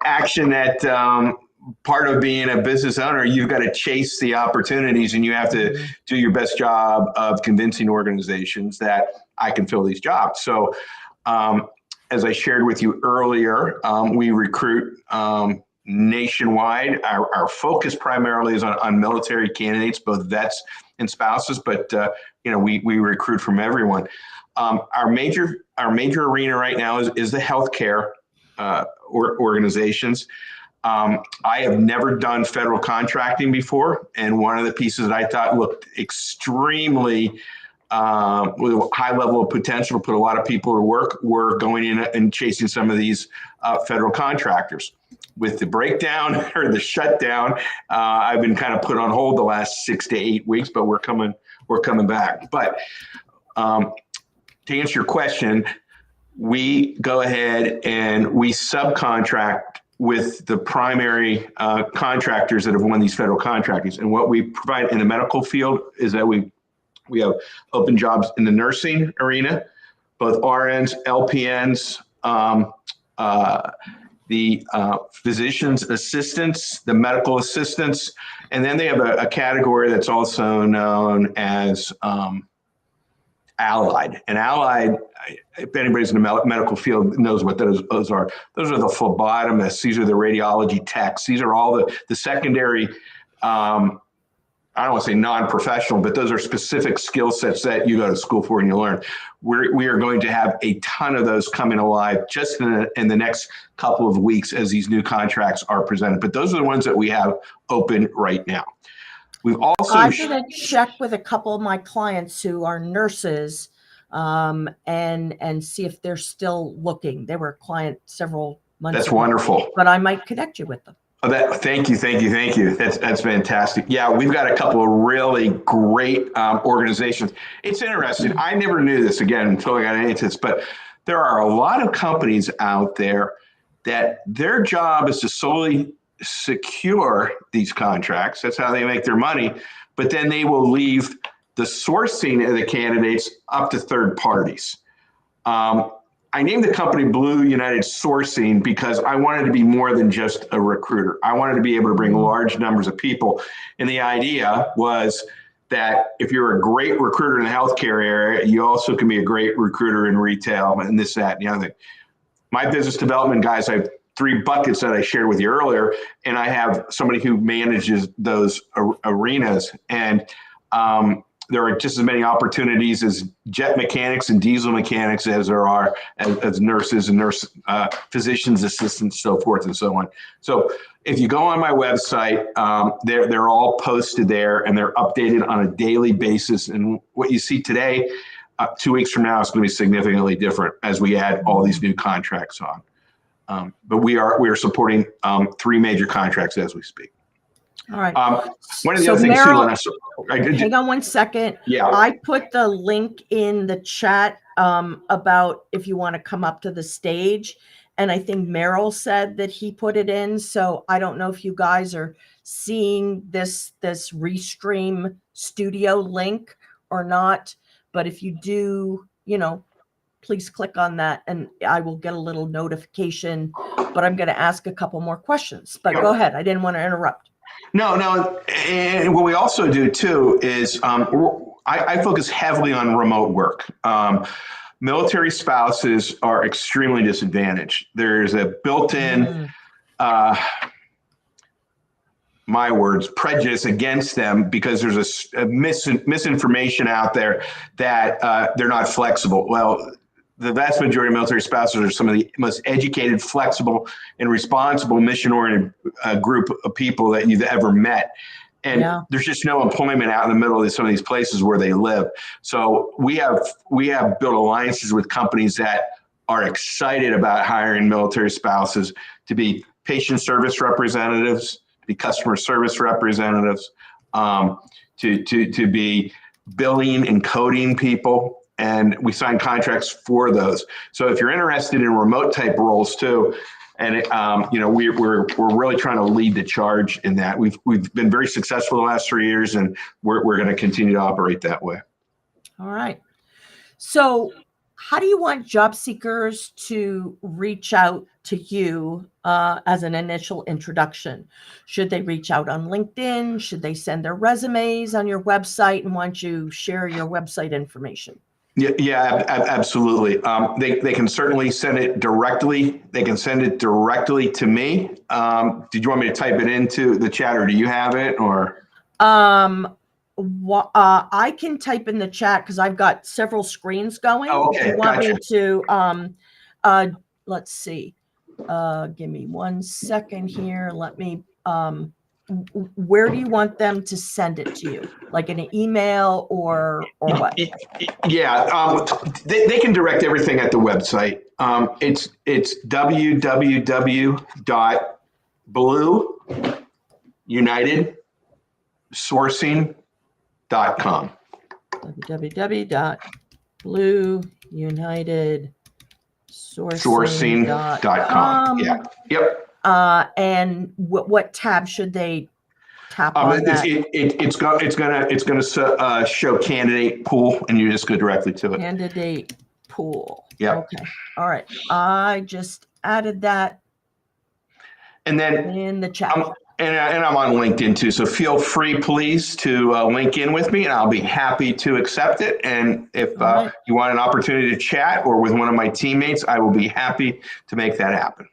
action that part of being a business owner, you've got to chase the opportunities, and you have to do your best job of convincing organizations that I can fill these jobs. So as I shared with you earlier, we recruit nationwide. Our focus primarily is on military candidates, both vets and spouses, but we recruit from everyone. Our major arena right now is the healthcare organizations. I have never done federal contracting before, and one of the pieces that I thought looked extremely with a high level of potential to put a lot of people to work were going in and chasing some of these federal contractors. With the breakdown or the shutdown, I've been kind of put on hold the last 6 to 8 weeks, but we're coming back. But to answer your question, we go ahead and we subcontract with the primary contractors that have won these federal contractors. And what we provide in the medical field is that we have open jobs in the nursing arena, both RNs, LPNs, the physician's assistants, the medical assistants, and then they have a category that's also known as allied. And allied, if anybody's in the medical field knows what those are. Those are the phlebotomists. These are the radiology techs. These are all the secondary, I don't want to say non-professional, but those are specific skill sets that you go to school for and you learn. We are going to have a ton of those coming alive just in the next couple of weeks as these new contracts are presented. But those are the ones that we have open right now. We've also I'm going to check with a couple of my clients who are nurses and see if they're still looking. They were a client several months That's ago, wonderful. but I might connect you with them. Oh, thank you. That's fantastic. Yeah, we've got a couple of really great organizations. It's interesting. I never knew this again until I got into this, but there are a lot of companies out there that their job is to solely secure these contracts. That's how they make their money. But then they will leave the sourcing of the candidates up to third parties. I named the company Blue United Sourcing because I wanted to be more than just a recruiter. I wanted to be able to bring large numbers of people. And the idea was that if you're a great recruiter in the healthcare area, you also can be a great recruiter in retail and this, that, and the other thing. My business development guys, I have 3 buckets that I shared with you earlier, and I have somebody who manages those arenas. And there are just as many opportunities as jet mechanics and diesel mechanics as there are as nurses and physicians assistants, so forth and so on. So if you go on my website, they're all posted there and they're updated on a daily basis. And what you see today, 2 weeks from now, is going to be significantly different as we add all these new contracts on. But we are supporting 3 major contracts as we speak. All right. One of the other things Meryl, too, hang on one second. Yeah. I put the link in the chat about if you want to come up to the stage. And I think Meryl said that he put it in. So I don't know if you guys are seeing this Restream Studio link or not. But if you do, please click on that and I will get a little notification. But I'm going to ask a couple more questions. But go ahead. I didn't want to interrupt. No. And what we also do too is I focus heavily on remote work. Military spouses are extremely disadvantaged. There's a built-in, my words, prejudice against them because there's a misinformation out there that they're not flexible. Well, the vast majority of military spouses are some of the most educated, flexible, and responsible mission-oriented group of people that you've ever met. And there's just no employment out in the middle of some of these places where they live. So we have built alliances with companies that are excited about hiring military spouses to be patient service representatives, to be customer service representatives, to be billing and coding people. And we sign contracts for those. So if you're interested in remote type roles too, and we're really trying to lead the charge in that. We've been very successful the last 3 years, and we're going to continue to operate that way. All right. So how do you want job seekers to reach out to you as an initial introduction? Should they reach out on LinkedIn? Should they send their resumes on your website? And why don't you share your website information? Absolutely. They can certainly send it directly. They can send it directly to me. Did you want me to type it into the chat, or do you have it? Or I can type in the chat because I've got several screens going. Oh, okay. Do you want Gotcha. me to let's see. Give me 1 second here. Let me where do you want them to send it to you? Like in an email or what? Yeah, they can direct everything at the website. It's www.blueunitedsourcing.com. www.blueunitedsourcing.com. Yeah. Yep. And what tab should they tap on that? It's gonna show candidate pool, and you just go directly to it. Candidate pool. Yeah. Okay. All right. I just added that. And then in the chat. And I'm on LinkedIn too, so feel free, please, to link in with me, and I'll be happy to accept it. And if you want an opportunity to chat or with one of my teammates, I will be happy to make that happen.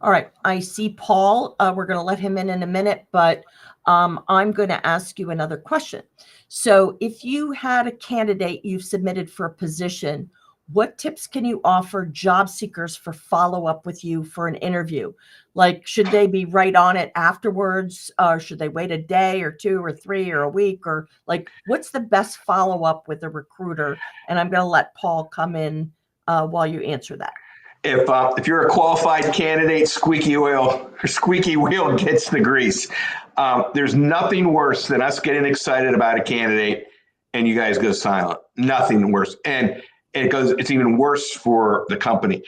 All right. I see Paul. We're going to let him in a minute, but I'm going to ask you another question. So if you had a candidate you've submitted for a position, what tips can you offer job seekers for follow-up with you for an interview? Like, should they be right on it afterwards? Or should they wait a day or 2 or 3 or a week? Or like, what's the best follow-up with a recruiter? And I'm going to let Paul come in while you answer that. If you're a qualified candidate, squeaky wheel gets the grease. There's nothing worse than us getting excited about a candidate and you guys go silent. Nothing worse. And it's even worse for the company.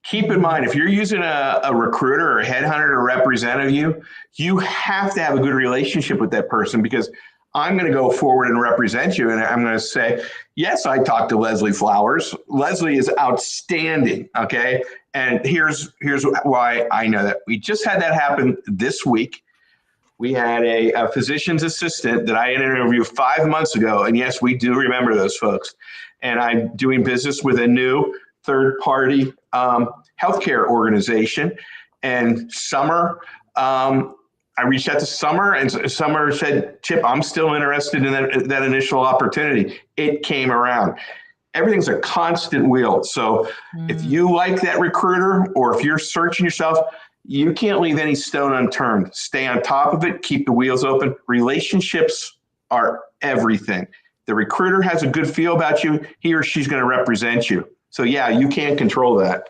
Keep in mind, if you're using a recruiter or a headhunter to represent you, you have to have a good relationship with that person, because I'm going to go forward and represent you. And I'm going to say, yes, I talked to Leslie Flowers. Leslie is outstanding. Okay. And here's why I know that. We just had that happen this week. We had a physician's assistant that I interviewed 5 months ago. And yes, we do remember those folks. And I'm doing business with a new third-party healthcare organization. And Summer, I reached out to Summer, and Summer said, Chip, I'm still interested in that initial opportunity. It came around. Everything's a constant wheel. So if you like that recruiter, or if you're searching yourself, you can't leave any stone unturned. Stay on top of it. Keep the wheels open. Relationships are everything. The recruiter has a good feel about you, he or she's going to represent you. So yeah, you can't control that.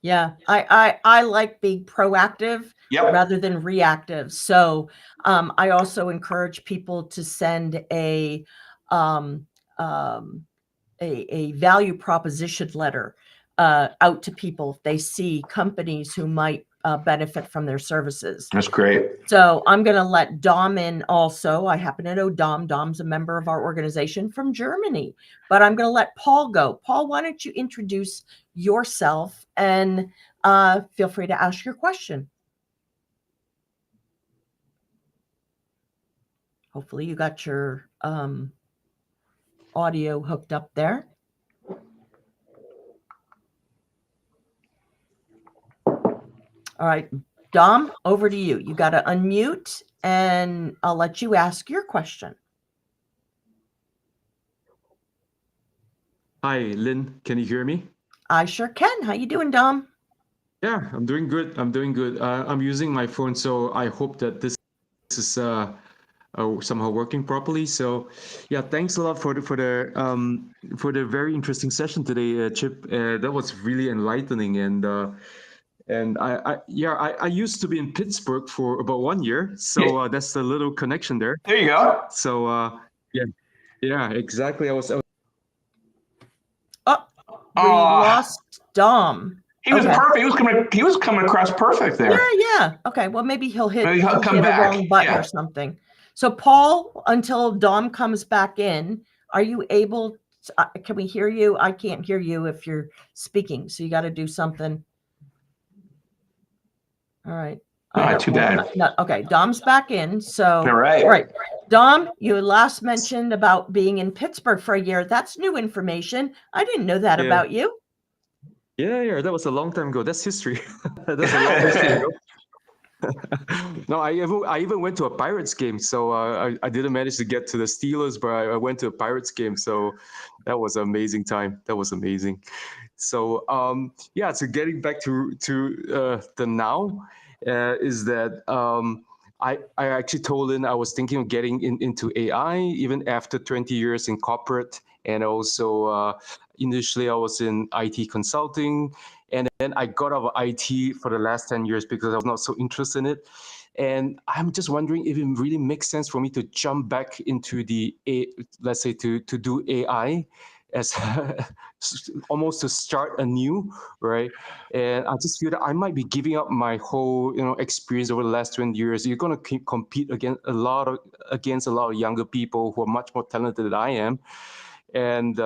Yeah, I like being proactive rather than reactive. So I also encourage people to send a value proposition letter out to people if they see companies who might benefit from their services. That's great. So I'm going to let Dom in also. I happen to know Dom. Dom's a member of our organization from Germany, but I'm going to let Paul go. Paul, why don't you introduce yourself and feel free to ask your question. Hopefully you got your audio hooked up there. All right, Dom, over to you. You got to unmute, and I'll let you ask your question. Hi, Lynn. Can you hear me? I sure can. How you doing, Dom? Yeah, I'm doing good. I'm using my phone, so I hope that this is somehow working properly. So, yeah, thanks a lot for the very interesting session today, Chip. That was really enlightening, and I used to be in Pittsburgh for about 1 year, so that's a little connection there. There you go. So yeah, exactly. We lost Dom. He was perfect. He was coming across perfect there. Yeah. Okay. Well, maybe he'll hit the wrong button or something. So, Paul, until Dom comes back in, are you able? Can we hear you? I can't hear you if you're speaking. So you got to do something. All right. Too bad. No, okay. Dom's back in. So all right. Dom, you last mentioned about being in Pittsburgh for a year. That's new information. I didn't know that Yeah. about you. Yeah, that was a long time ago. That's history. That's a long history ago. No, I even went to a Pirates game. So I didn't manage to get to the Steelers, but I went to a Pirates game. So that was an amazing time. That was amazing. So yeah, so getting back to the now is that I actually told Lynn I was thinking of getting into AI even after 20 years in corporate, and also initially I was in IT consulting, and then I got out of IT for the last 10 years because I was not so interested in it. And I'm just wondering if it really makes sense for me to jump back into let's say to do AI as almost to start anew, right? And I just feel that I might be giving up my whole experience over the last 20 years. You're going to compete against against a lot of younger people who are much more talented than I am. And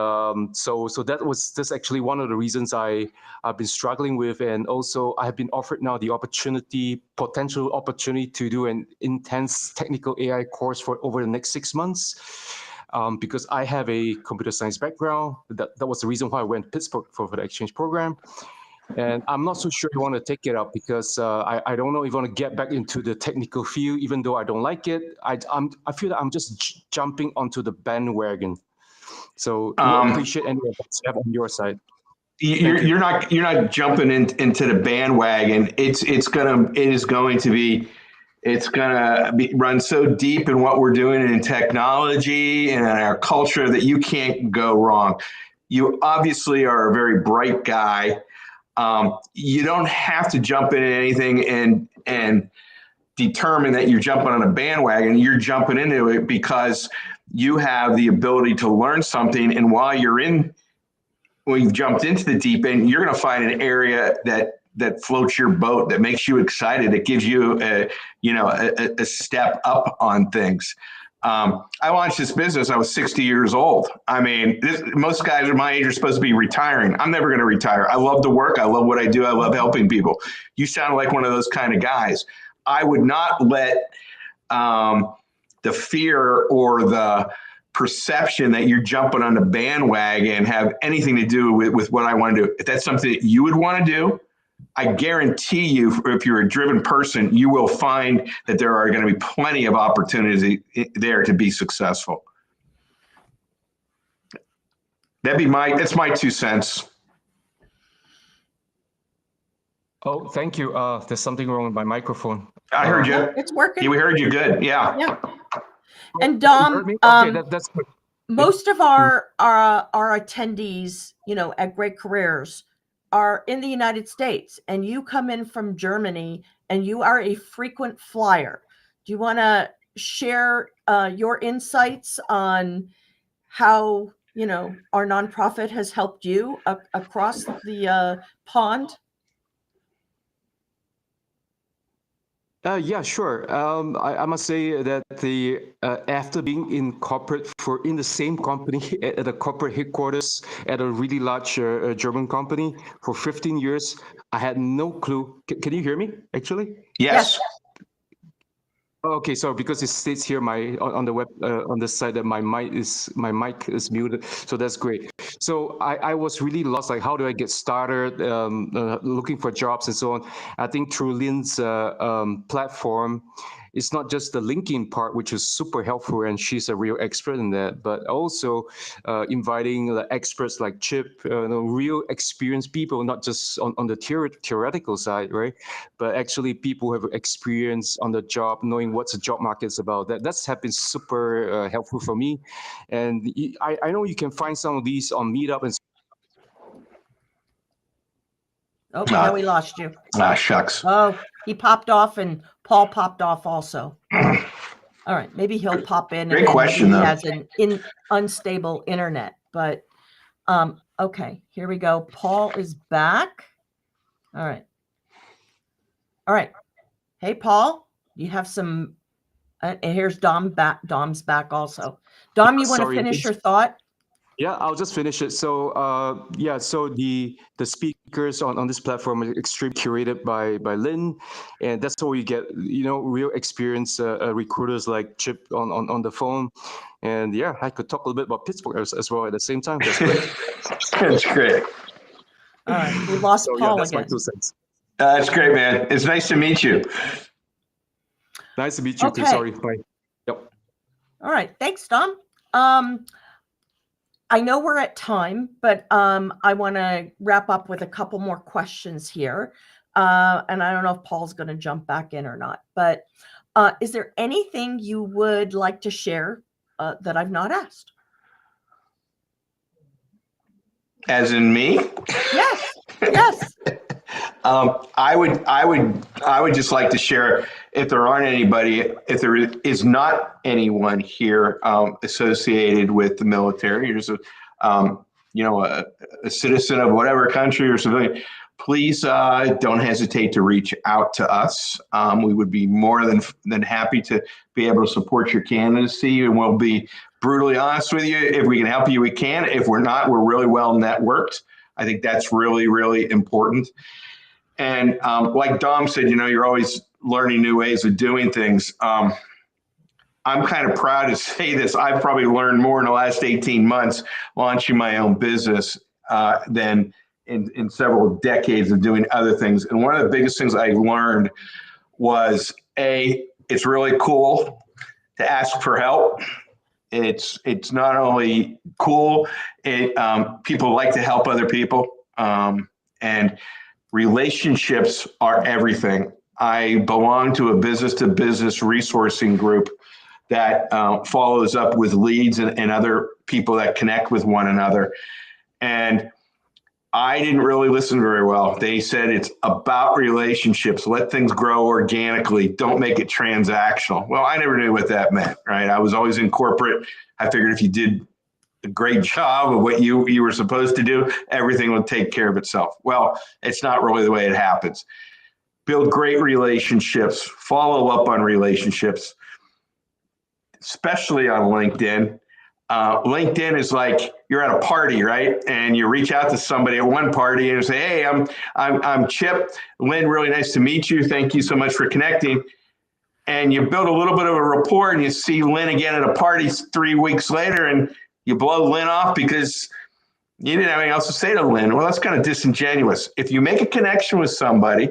so that's actually one of the reasons I've been struggling with. And also I have been offered now the potential opportunity to do an intense technical AI course for over the next 6 months. Because I have a computer science background. That was the reason why I went to Pittsburgh for the exchange program. And I'm not so sure I want to take it up because I don't know if I want to get back into the technical field, even though I don't like it. I feel that I'm just jumping onto the bandwagon. So would appreciate any advice you have on your side. You're not jumping into the bandwagon. It is going to be run so deep in what we're doing in technology and in our culture that you can't go wrong. You obviously are a very bright guy. You don't have to jump into anything and determine that you're jumping on a bandwagon. You're jumping into it because you have the ability to learn something, and when you've jumped into the deep end, you're going to find an area that floats your boat, that makes you excited, that gives you a step up on things. I launched this business. I was 60 years old. I mean, most guys are my age are supposed to be retiring. I'm never going to retire. I love the work. I love what I do. I love helping people. You sound like one of those kind of guys. I would not let the fear or the perception that you're jumping on the bandwagon have anything to do with what I want to do. If that's something that you would want to do, I guarantee you, if you're a driven person, you will find that there are going to be plenty of opportunities there to be successful. That's my 2 cents. Oh, thank you. There's something wrong with my microphone. I heard you. It's working. Yeah, we heard you good. Yeah. Yeah. And Dom, okay, that's good. Most of our attendees, at Great Careers are in the United States, and you come in from Germany and you are a frequent flyer. Do you want to share your insights on how, our nonprofit has helped you across the pond? Yeah, sure. I must say that after being in corporate in the same company at a corporate headquarters at a really large German company for 15 years, I had no clue. Can you hear me? Actually? Yes. Okay, so because it states here on the web on the side that my mic is muted, so that's great. So I was really lost, like how do I get started, looking for jobs and so on. I think through Lynne's platform, it's not just the linking part, which is super helpful, and she's a real expert in that, but also inviting the experts like Chip, real experienced people, not just on the theoretical side, right? But actually people who have experience on the job, knowing what the job market is about. That's have been super helpful for me. And I know you can find some of these on Meetup and. Oh, now we lost you. Shucks. Oh, he popped off, and Paul popped off also. All right, maybe he'll pop in. Great question, he though. has an unstable internet, but okay, here we go. Paul is back. All right. Hey, Paul, you have some. Here's Dom back. Dom's back also. Dom, you want to finish your thought? Yeah, I'll just finish it. So yeah, so the speakers on this platform are extremely curated by Lynn, and that's where you get real experience recruiters like Chip on the phone, and yeah, I could talk a little bit about Pittsburgh as well at the same time. That's great. That's great. All right, we lost So yeah, Paul that's my again. 2 cents. That's great, man. It's nice to meet you. Nice to meet you too. Okay. Sorry, bye. Yep. All right, thanks, Dom. I know we're at time, but I want to wrap up with a couple more questions here. And I don't know if Paul's going to jump back in or not, but is there anything you would like to share that I've not asked? As in me? Yes, yes. I would just like to share, if there aren't anybody, if there is not anyone here associated with the military, or a citizen of whatever country or civilian, please don't hesitate to reach out to us. We would be more than happy to be able to support your candidacy, and we'll be brutally honest with you. If we can help you, we can. If we're not, we're really well networked. I think that's really, really important. And like Dom said, you're always learning new ways of doing things. I'm kind of proud to say this. I've probably learned more in the last 18 months launching my own business than in several decades of doing other things. And one of the biggest things I learned was, it's really cool to ask for help. It's not only cool, people like to help other people. And relationships are everything. I belong to a business-to-business resourcing group that follows up with leads and other people that connect with one another. And I didn't really listen very well. They said it's about relationships. Let things grow organically. Don't make it transactional. Well, I never knew what that meant, right? I was always in corporate. I figured if you did a great job of what you were supposed to do, everything would take care of itself. Well, it's not really the way it happens. Build great relationships, follow up on relationships, especially on LinkedIn. LinkedIn is like you're at a party, right? And you reach out to somebody at one party and say, "Hey, I'm Chip. Lynn, really nice to meet you. Thank you so much for connecting." And you build a little bit of a rapport, and you see Lynn again at a party 3 weeks later, and you blow Lynn off because you didn't have anything else to say to Lynn. Well, that's kind of disingenuous. If you make a connection with somebody,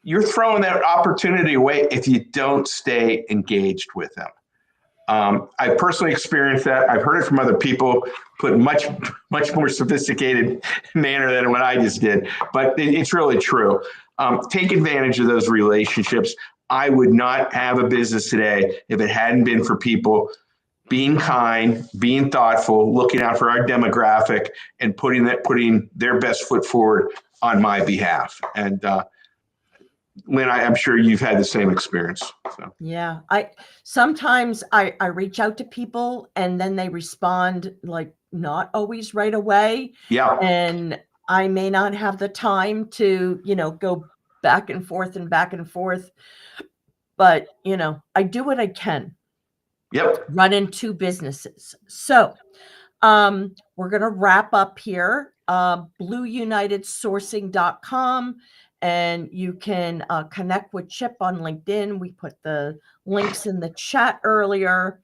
you're throwing that opportunity away if you don't stay engaged with them. I personally experienced that. I've heard it from other people, put much more sophisticated manner than what I just did, but it's really true. Take advantage of those relationships. I would not have a business today if it hadn't been for people being kind, being thoughtful, looking out for our demographic, and putting their best foot forward on my behalf. And Lynn, I'm sure you've had the same experience. So. Yeah, sometimes I reach out to people and then they respond like not always right away. Yeah. And I may not have the time to, go back and forth. But, I do what I can. Yep. Running 2 businesses. So we're going to wrap up here. BlueUnitedSourcing.com. And you can connect with Chip on LinkedIn. We put the links in the chat earlier.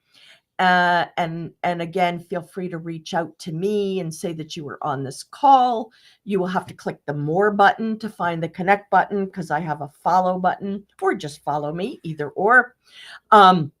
And again, feel free to reach out to me and say that you were on this call. You will have to click the more button to find the connect button because I have a follow button, or just follow me, either or. And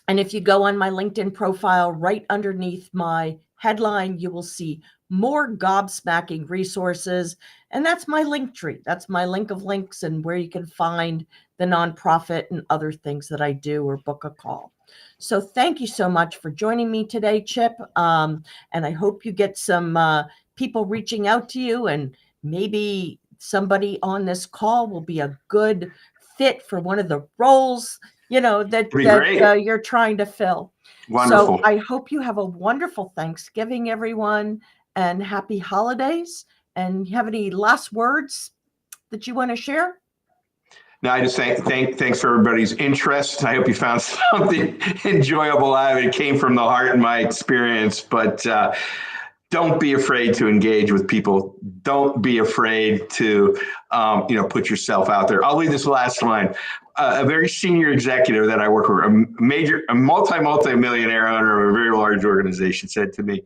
if you go on my LinkedIn profile, right underneath my headline, you will see more gobsmacking resources. And that's my link tree. That's my link of links and where you can find the nonprofit and other things that I do or book a call. So thank you so much for joining me today, Chip. And I hope you get some people reaching out to you, and maybe somebody on this call will be a good fit for one of the roles that you're trying to fill. Wonderful. So I hope you have a wonderful Thanksgiving, everyone, and happy holidays. And you have any last words that you want to share? No, I just thanks for everybody's interest. I hope you found something enjoyable out of it. It came from the heart in my experience, but don't be afraid to engage with people. Don't be afraid to, put yourself out there. I'll leave this last line. A very senior executive that I work with, a multi-millionaire owner of a very large organization, said to me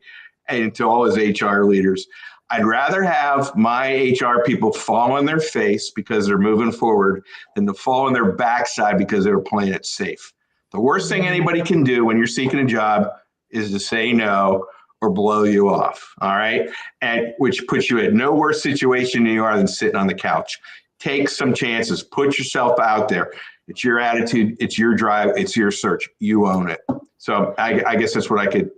and to all his HR leaders, I'd rather have my HR people fall on their face because they're moving forward than to fall on their backside because they were playing it safe. The worst thing anybody can do when you're seeking a job is to say no or blow you off, all right? And which puts you at no worse situation than you are than sitting on the couch. Take some chances, put yourself out there. It's your attitude, it's your drive, it's your search. You own it. So I guess that's what I could,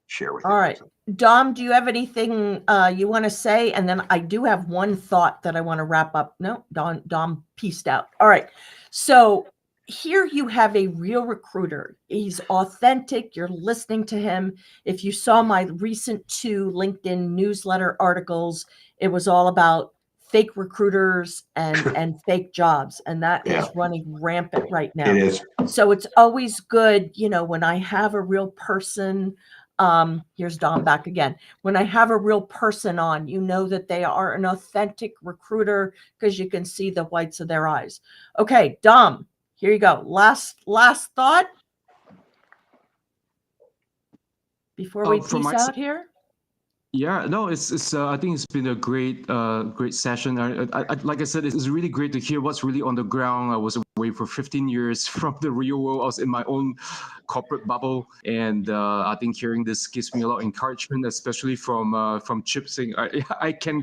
share with you. All right. Dom, do you have anything you want to say? And then I do have one thought that I want to wrap up. No, Dom pieced out. All right. So here you have a real recruiter. He's authentic. You're listening to him. If you saw my recent 2 LinkedIn newsletter articles, it was all about fake recruiters and fake jobs. And that is running rampant right now. It is. So it's always good, when I have a real person, here's Dom back again. When I have a real person on, that they are an authentic recruiter because you can see the whites of their eyes. Okay, Dom, here you go. Last thought before we peace out here. Yeah, no, it's. I think it's been a great session. I like I said, it's really great to hear what's really on the ground. I was away for 15 years from the real world. I was in my own corporate bubble, and I think hearing this gives me a lot of encouragement, especially from Chip saying I can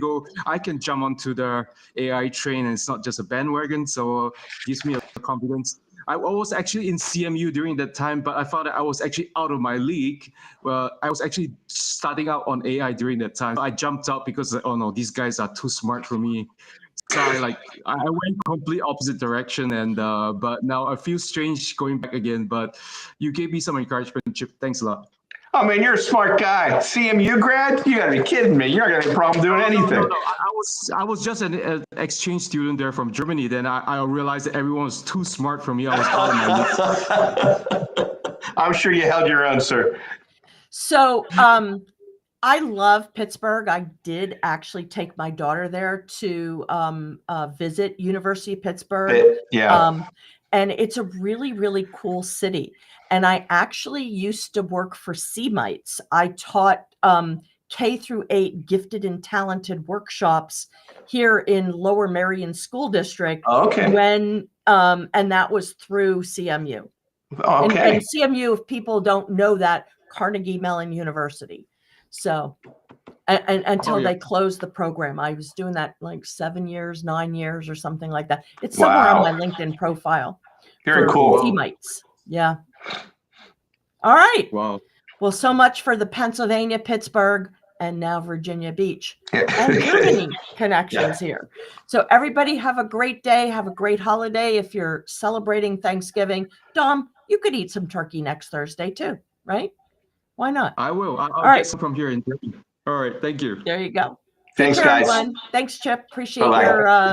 jump onto the AI train, and it's not just a bandwagon. So it gives me a confidence. I was actually in CMU during that time, but I found that I was actually out of my league. Well, I was actually starting out on AI during that time. I jumped out because, oh no, these guys are too smart for me. So I went complete opposite direction, and but now I feel strange going back again. But you gave me some encouragement, Chip. Thanks a lot. Oh man, you're a smart guy. CMU grad? You gotta be kidding me. You're not gonna have a problem doing anything. No. I was just an exchange student there from Germany. Then I realized that everyone was too smart for me. I was out of my league. I'm sure you held your own, sir. So I love Pittsburgh. I did actually take my daughter there to visit University of Pittsburgh. And it's a really, really cool city. And I actually used to work for C-Mites. I taught K through 8 gifted and talented workshops here in Lower Merion School District. Okay. And that was through CMU. Okay. And CMU, if people don't know that, Carnegie Mellon University. So, and until they closed the program, I was doing that like 7 years, 9 years or something like that. It's somewhere on my LinkedIn profile. Very cool. C-Mites. Yeah. All right. Wow. Well, so much for the Pennsylvania, Pittsburgh, and now Virginia Beach and Germany connections here. So everybody have a great day. Have a great holiday. If you're celebrating Thanksgiving, Dom, you could eat some turkey next Thursday too, right? Why not? I will. I'll get some from here in Germany. All right. Thank you. There you go. Thanks, Take care, guys. everyone. Thanks, Chip. Appreciate Bye-bye. your